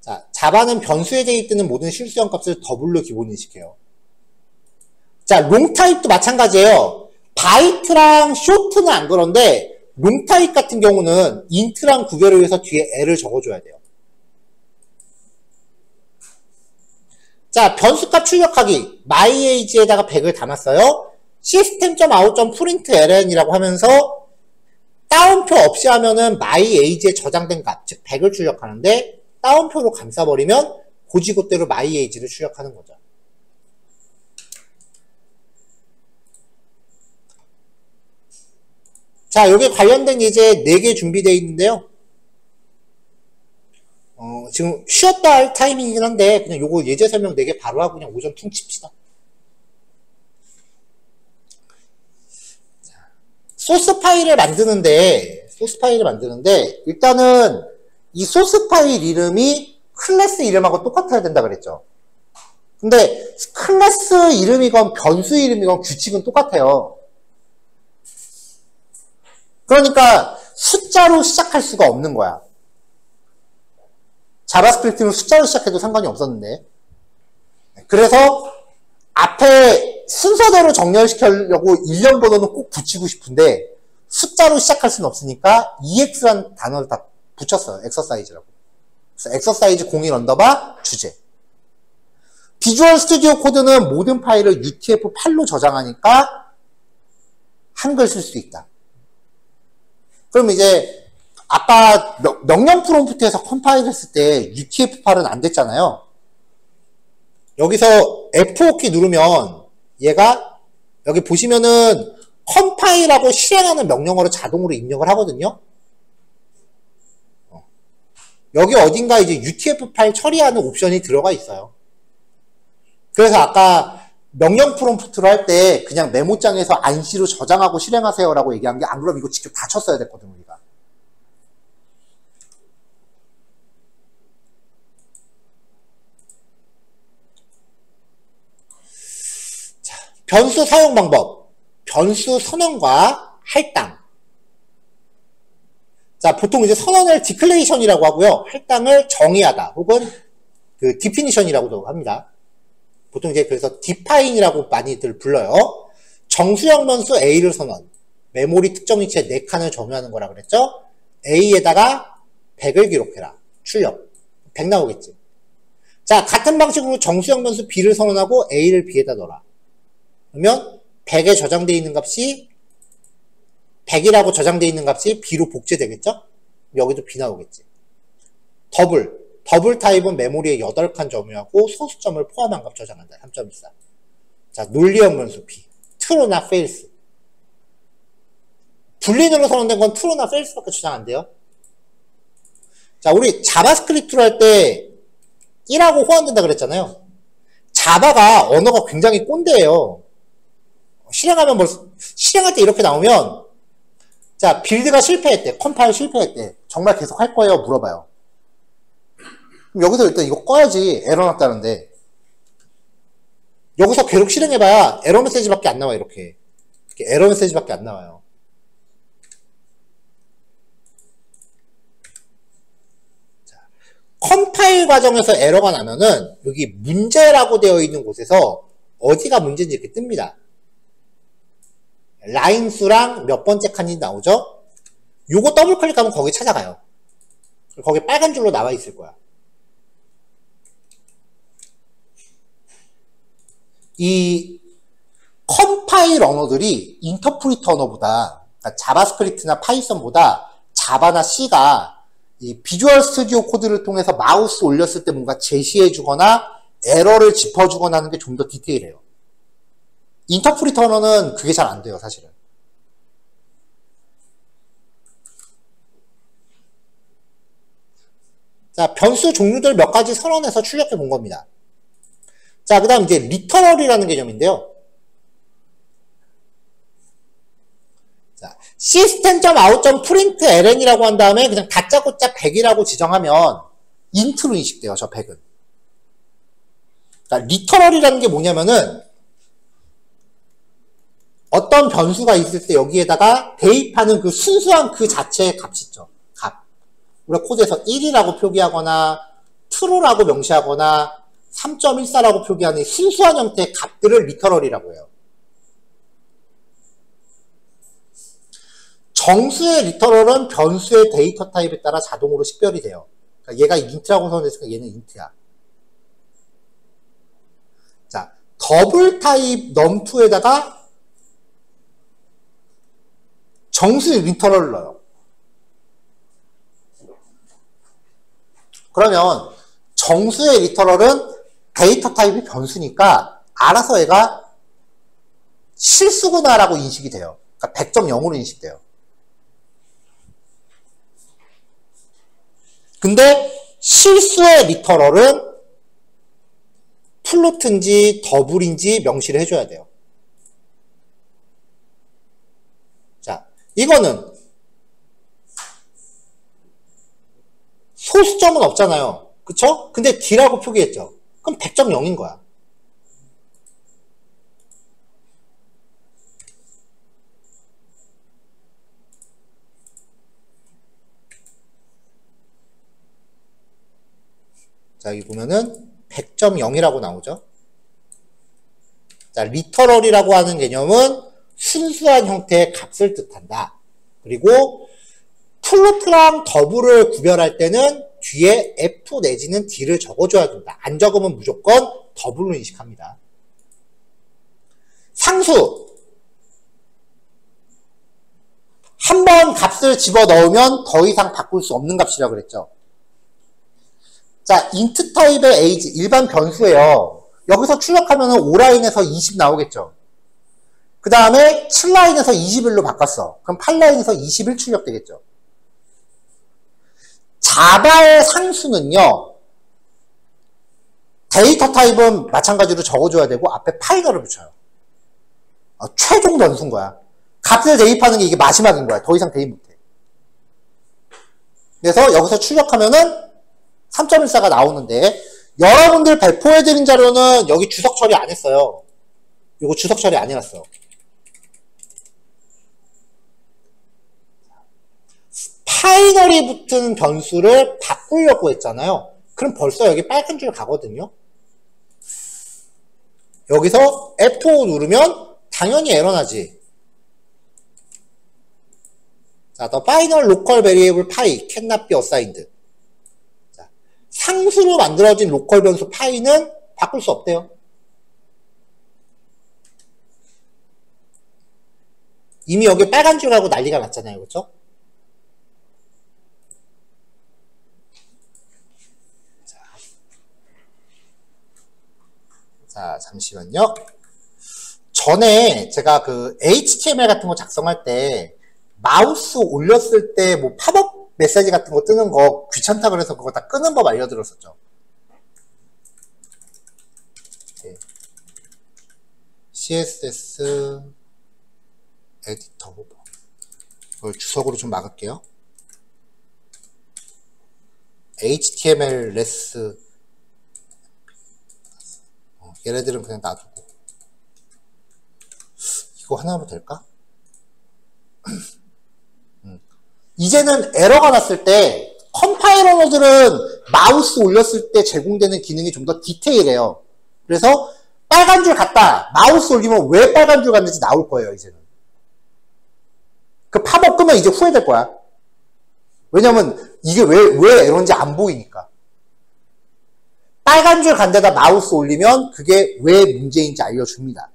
S1: 자, 자바는 변수에 대입되는 모든 실수형 값을 더블로 기본 인식해요. 자, 롱 타입도 마찬가지예요. 바이트랑 쇼트는 안 그런데 롱 타입 같은 경우는 인트랑 구별을 위해서 뒤에 L을 적어줘야 돼요. 자, 변수값 출력하기. myage에다가 100을 담았어요. system.out.println이라고 하면서 따옴표 없이 하면은 myage에 저장된 값, 즉 100을 출력하는데 따옴표로 감싸버리면 고지고대로 myage를 출력하는 거죠. 자, 여기 관련된 예제 4개 준비되어 있는데요. 지금 쉬었다 할 타이밍이긴 한데 그냥 요거 예제 설명 4개 바로 하고 그냥 오전 퉁칩시다. 소스 파일을 만드는데 일단은 이 소스 파일 이름이 클래스 이름하고 똑같아야 된다 그랬죠. 근데 클래스 이름이건 변수 이름이건 규칙은 똑같아요. 그러니까 숫자로 시작할 수가 없는 거야. 자바스크립트는 숫자로 시작해도 상관이 없었는데. 그래서 앞에 순서대로 정렬시키려고 일련 번호는 꼭 붙이고 싶은데 숫자로 시작할 수는 없으니까 EX라는 단어를 다 붙였어요. 엑서사이즈라고. 그래서 엑서사이즈 01 언더바 주제. 비주얼 스튜디오 코드는 모든 파일을 UTF-8로 저장하니까 한글 쓸 수 있다. 그럼 이제 아까 명령 프롬프트에서 컴파일 했을 때 UTF-8은 안 됐잖아요. 여기서 F5키 누르면 얘가 여기 보시면은 컴파일하고 실행하는 명령어로 자동으로 입력을 하거든요. 여기 어딘가 이제 UTF-8 처리하는 옵션이 들어가 있어요. 그래서 아까 명령 프롬프트로 할 때 그냥 메모장에서 안시로 저장하고 실행하세요 라고 얘기한 게 안 그러면 이거 직접 다 쳤어야 됐거든 우리가. 자, 변수 사용 방법. 변수 선언과 할당. 자, 보통 이제 선언을 디클레이션이라고 하고요. 할당을 정의하다 혹은 그 디피니션이라고도 합니다. 보통 이제 그래서 디파인이라고 많이들 불러요. 정수형 변수 A를 선언. 메모리 특정 위치에 4칸을 점유하는 거라 그랬죠. A에다가 100을 기록해라. 출력. 100 나오겠지. 자, 같은 방식으로 정수형 변수 B를 선언하고 A를 B에다 넣어라. 그러면 100에 저장되어 있는 값이 100이라고 저장되어 있는 값이 B로 복제되겠죠? 여기도 B 나오겠지. 더블 타입은 메모리에 8칸 점유하고 소수점을 포함한 값 저장한다. 3.14. 자, 논리형 변수 P. true나 false. 불린으로 선언된 건 true나 false밖에 저장 안 돼요. 자, 우리 자바스크립트로 할 때 1하고 호환된다 그랬잖아요. 자바가 언어가 굉장히 꼰대예요. 실행할 때 이렇게 나오면, 자, 빌드가 실패했대. 컴파일 실패했대. 정말 계속 할 거예요? 물어봐요. 그럼 여기서 일단 이거 꺼야지. 에러 났다는데. 여기서 계속 실행해봐야 에러 메시지밖에 안 나와, 이렇게 에러 메시지밖에 안 나와요. 자, 컴파일 과정에서 에러가 나면은 여기 문제라고 되어 있는 곳에서 어디가 문제인지 이렇게 뜹니다. 라인 수랑 몇 번째 칸이 나오죠? 요거 더블 클릭하면 거기 찾아가요. 거기 빨간 줄로 나와 있을 거야. 이 컴파일 언어들이 인터프리터 언어보다, 그러니까 자바스크립트나 파이썬보다 자바나 C가 이 비주얼 스튜디오 코드를 통해서 마우스 올렸을 때 뭔가 제시해주거나 에러를 짚어주거나 하는 게 좀 더 디테일해요. 인터프리터 언어는 그게 잘 안 돼요, 사실은. 자, 변수 종류들 몇 가지 선언해서 출력해 본 겁니다. 자, 그 다음 이제 리터럴이라는 개념인데요. 자, system.out.println이라고 한 다음에 그냥 다짜고짜 100이라고 지정하면 인트로 인식돼요, 저 100은. 자, 리터럴이라는 게 뭐냐면은 어떤 변수가 있을 때 여기에다가 대입하는 그 순수한 그 자체의 값이 있죠. 값. 우리가 코드에서 1이라고 표기하거나 true라고 명시하거나 3.14라고 표기하는 순수한 형태의 값들을 리터럴이라고 해요. 정수의 리터럴은 변수의 데이터 타입에 따라 자동으로 식별이 돼요. 그러니까 얘가 인트라고 선언했으니까 얘는 인트야. 자, 더블 타입 num2에다가 정수의 리터럴을 넣어요. 그러면 정수의 리터럴은 데이터 타입이 변수니까 알아서 얘가 실수구나라고 인식이 돼요. 그러니까 100.0으로 인식돼요. 근데 실수의 리터럴은 플로트인지 더블인지 명시를 해줘야 돼요. 자, 이거는 소수점은 없잖아요. 그쵸? 근데 D라고 표기했죠. 그럼 100.0인 거야. 자, 여기 보면은 100.0이라고 나오죠. 자, 리터럴이라고 하는 개념은 순수한 형태의 값을 뜻한다.
S2: 그리고 플루트랑 더블을 구별할 때는 뒤에 F 내지는 D를 적어줘야 된다. 안 적으면 무조건 더블로 인식합니다. 상수. 한 번 값을 집어넣으면 더 이상 바꿀 수 없는 값이라고 그랬죠. 자, int 타입의 age, 일반 변수예요. 여기서 출력하면 5라인에서 20 나오겠죠. 그 다음에 7라인에서 21로 바꿨어. 그럼 8라인에서 21 출력되겠죠. 자바의 상수는요, 데이터 타입은 마찬가지로 적어줘야 되고 앞에 파이널을 붙여요. 최종 변수인 거야. 값을 대입하는 게 이게 마지막인 거야. 더 이상 대입 못해. 그래서 여기서 출력하면은 3.14가 나오는데, 여러분들 배포해드린 자료는 여기 주석 처리 안 했어요. 이거 주석 처리 안 해놨어. 파이널이 붙은 변수를 바꾸려고 했잖아요. 그럼 벌써 여기 빨간 줄 가거든요. 여기서 F5 누르면 당연히 에러 나지. 자, the final local variable pi cannot be assigned. 자, 상수로 만들어진 로컬 변수 파이는 바꿀 수 없대요. 이미 여기 빨간 줄 가고 난리가 났잖아요. 그렇죠? 자, 잠시만요. 전에 제가 그 HTML 같은 거 작성할 때 마우스 올렸을 때 뭐 팝업 메시지 같은 거 뜨는 거 귀찮다 그래서 그거 다 끄는 법 알려드렸었죠. 네. CSS 에디터 이걸 주석으로 좀 막을게요. HTML 레스 얘네들은 그냥 놔두고 이거 하나로 될까? 이제는 에러가 났을 때 컴파일러들은 마우스 올렸을 때 제공되는 기능이 좀 더 디테일해요. 그래서 빨간 줄 갔다 마우스 올리면 왜 빨간 줄 갔는지 나올 거예요. 이제는 그 팝업 끄면 이제 후회될 거야. 왜냐면 이게 왜 에러인지 안 보이니까. 빨간 줄 간 데다 마우스 올리면 그게 왜 문제인지 알려줍니다.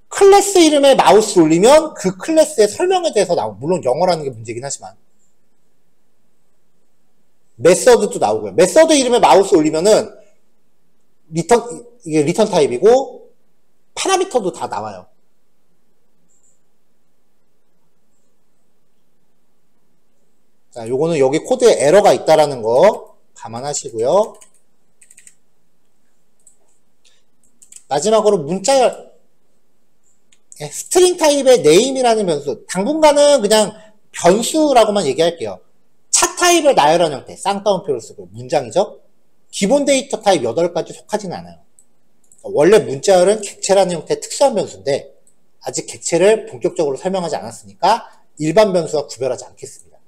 S2: 클래스 이름에 마우스 올리면 그 클래스의 설명에 대해서 나오고, 물론 영어라는 게 문제긴 하지만 메서드도 나오고요. 메서드 이름에 마우스 올리면은 이게 리턴 타입이고 파라미터도 다 나와요. 자, 요거는 여기 코드에 에러가 있다라는 거 감안하시고요. 마지막으로 문자 스트링 타입의 name이라는 변수, 당분간은 그냥 변수라고만 얘기할게요. 차 타입을 나열한 형태, 쌍따옴표를 쓰고 문장이죠. 기본 데이터 타입 8가지 속하지는 않아요. 원래 문자열은 객체라는 형태의 특수한 변수인데 아직 객체를 본격적으로 설명하지 않았으니까 일반 변수와 구별하지 않겠습니다.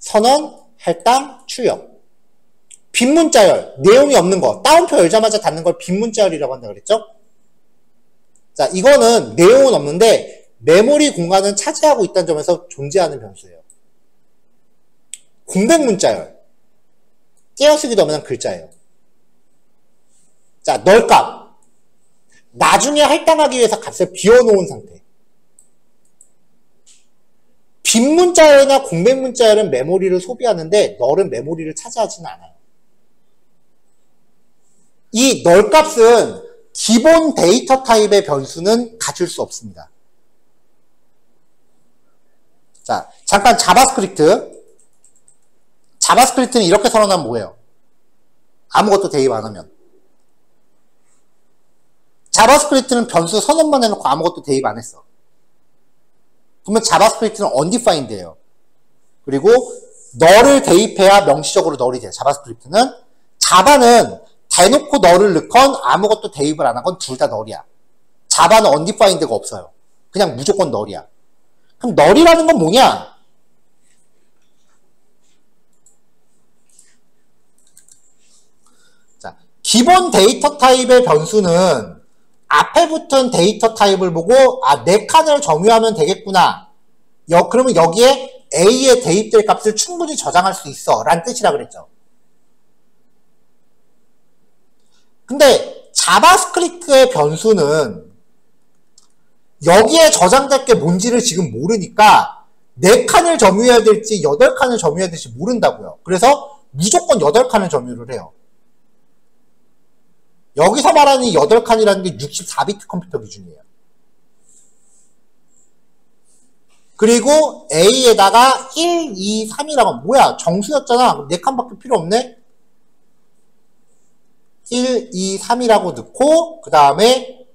S2: 선언, 할당, 출력. 빈문자열, 내용이 없는 거, 따옴표 열자마자 닫는 걸 빈문자열이라고 한다 그랬죠? 자, 이거는 내용은 없는데 메모리 공간은 차지하고 있다는 점에서 존재하는 변수예요. 공백 문자열, 띄어쓰기도 없는 글자예요. 자, 널값, 나중에 할당하기 위해서 값을 비워놓은 상태. 빈 문자열이나 공백 문자열은 메모리를 소비하는데 널은 메모리를 차지하지는 않아요. 이 널값은 기본 데이터 타입의 변수는 가질 수 없습니다. 자, 잠깐 자바스크립트. 자바스크립트는 이렇게 선언하면 뭐예요? 아무것도 대입 안 하면. 자바스크립트는 변수 선언만 해놓고 아무것도 대입 안 했어. 그러면 자바스크립트는 undefined예요. 그리고 널을 대입해야 명시적으로 널이 돼요. 자바스크립트는. 자바는 대놓고 널을 넣건 아무것도 대입을 안 하건 둘 다 널이야. 자바는 undefined가 없어요. 그냥 무조건 널이야. 그럼 널이라는 건 뭐냐? 자, 기본 데이터 타입의 변수는
S1: 앞에 붙은 데이터 타입을 보고 아, 4칸을 점유하면 되겠구나. 그러면 여기에 A에 대입될 값을 충분히 저장할 수 있어 라는 뜻이라 그랬죠. 근데 자바스크립트의 변수는 여기에 저장될 게 뭔지를 지금 모르니까 4칸을 점유해야 될지 8칸을 점유해야 될지 모른다고요. 그래서 무조건 8칸을 점유를 해요. 여기서 말하는 8칸이라는 게 64비트 컴퓨터 기준이에요. 그리고 A에다가 1, 2, 3이라고 뭐야 정수였잖아. 4칸밖에 필요 없네. 1, 2, 3이라고 넣고 그 다음에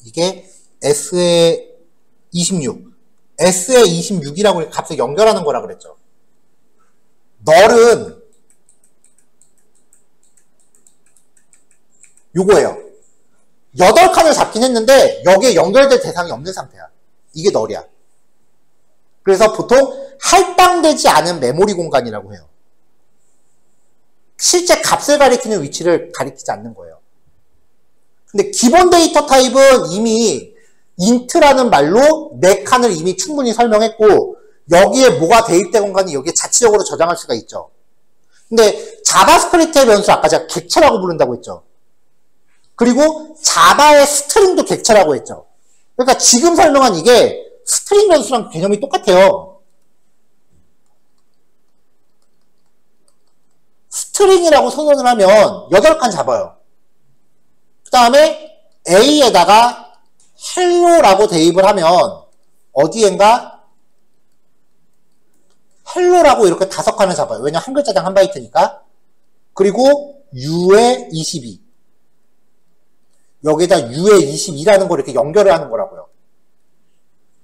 S1: 이게 S에 26 S에 26이라고 값을 연결하는 거라 그랬죠. 널은 요거예요. 8칸을 잡긴 했는데 여기에 연결될 대상이 없는 상태야. 이게 널이야. 그래서 보통 할당되지 않은 메모리 공간이라고 해요. 실제 값을 가리키는 위치를 가리키지 않는 거예요. 근데 기본 데이터 타입은 이미 int라는 말로 4칸을 이미 충분히 설명했고 여기에 뭐가 대입된 공간이 여기에 자체적으로 저장할 수가 있죠. 근데 자바스크립트의 변수 아까 제가 객체라고 부른다고 했죠. 그리고 자바의 스트링도 객체라고 했죠. 그러니까 지금 설명한 이게 스트링 변수랑 개념이 똑같아요. 스트링이라고 선언을 하면 8칸 잡아요. 그 다음에 A에다가 hello라고 대입을 하면 어디엔가 hello라고 이렇게 5칸을 잡아요. 왜냐면 한 글자당 한 바이트니까. 그리고 U에 22 여기에다 U에 22라는 걸 이렇게 연결을 하는 거라고요.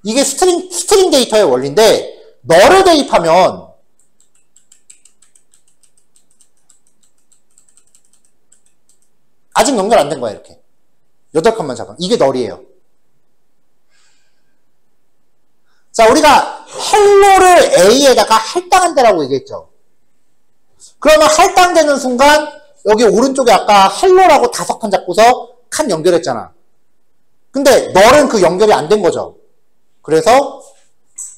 S1: 이게 스트링 데이터의 원리인데 널을 대입하면 아직 연결 안 된 거야. 이렇게 8칸만 잡아. 이게 널이에요. 자, 우리가 hello를 A에다가 할당한다라고 얘기했죠. 그러면 할당되는 순간 여기 오른쪽에 아까 hello라고 5칸 잡고서 칸 연결했잖아. 근데 널은 그 연결이 안 된 거죠. 그래서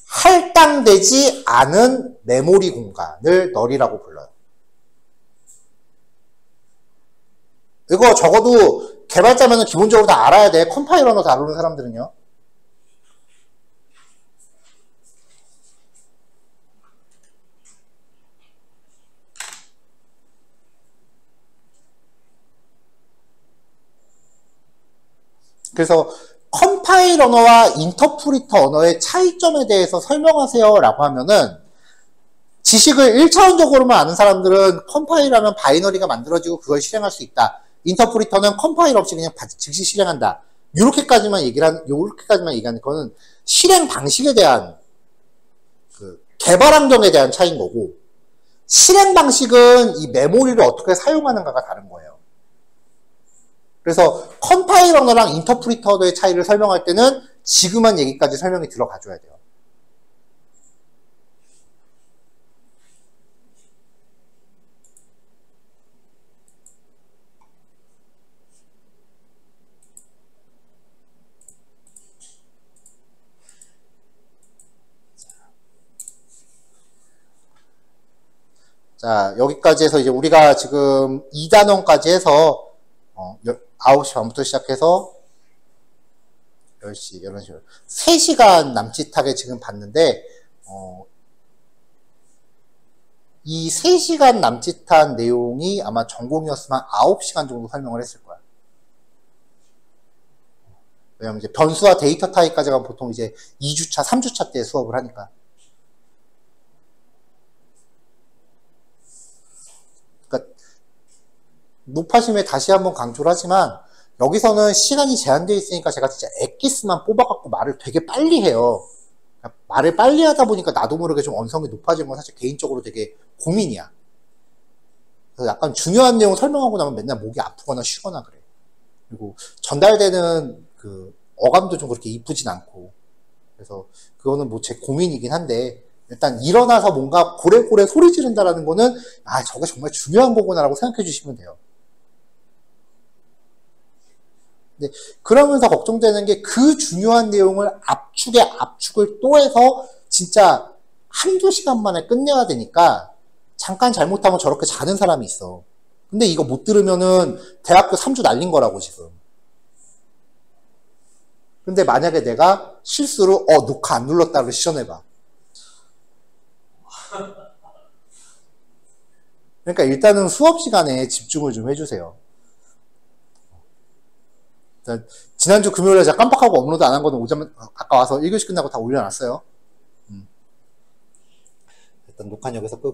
S1: 할당되지 않은 메모리 공간을 널이라고 불러요. 이거 적어도 개발자면은 기본적으로 다 알아야 돼. 컴파일러로 다루는 사람들은요. 그래서 컴파일 언어와 인터프리터 언어의 차이점에 대해서 설명하세요 라고 하면은 지식을 1차원적으로만 아는 사람들은 컴파일하면 바이너리가 만들어지고 그걸 실행할 수 있다. 인터프리터는 컴파일 없이 그냥 즉시 실행한다. 이렇게까지만 얘기하는 거는 실행 방식에 대한 개발 환경에 대한 차이인 거고 실행 방식은 이 메모리를 어떻게 사용하는가가 다른 거예요. 그래서 컴파일 언어랑 인터프리터 언어의 차이를 설명할 때는 지금한 얘기까지 설명이 들어가줘야 돼요. 자, 여기까지 해서 이제 우리가 지금 2단원까지 해서 9시 반부터 시작해서 10시, 11시, 3시간 남짓하게 지금 봤는데 이 3시간 남짓한 내용이 아마 전공이었으면 9시간 정도 설명을 했을 거야. 왜냐면 이제 변수와 데이터 타입까지가 보통 이제 2주차, 3주차 때 수업을 하니까. 높아심에 다시 한번 강조를 하지만 여기서는 시간이 제한되어 있으니까 제가 진짜 엑기스만 뽑아갖고 말을 되게 빨리 해요. 말을 빨리 하다 보니까 나도 모르게 좀 언성이 높아진 건 사실 개인적으로 되게 고민이야. 그래서 약간 중요한 내용 설명하고 나면 맨날 목이 아프거나 쉬거나 그래. 그리고 전달되는 그 어감도 좀 그렇게 이쁘진 않고. 그래서 그거는 뭐 제 고민이긴 한데 일단 일어나서 뭔가 고래고래 소리 지른다라는 거는 아 저게 정말 중요한 거구나라고 생각해 주시면 돼요. 근데 그러면서 걱정되는 게 그 중요한 내용을 압축에 압축을 또 해서 진짜 한두 시간 만에 끝내야 되니까 잠깐 잘못하면 저렇게 자는 사람이 있어. 근데 이거 못 들으면은 대학교 3주 날린 거라고 지금. 근데 만약에 내가 실수로 녹화 안 눌렀다를 시전해봐. 그러니까 일단은 수업 시간에 집중을 좀 해주세요. 지난주 금요일에 제가 깜빡하고 업로드 안 한 거는 오자마자 아까 와서 1교시 끝나고 다 올려놨어요. 일단 녹화는 여기서 끄고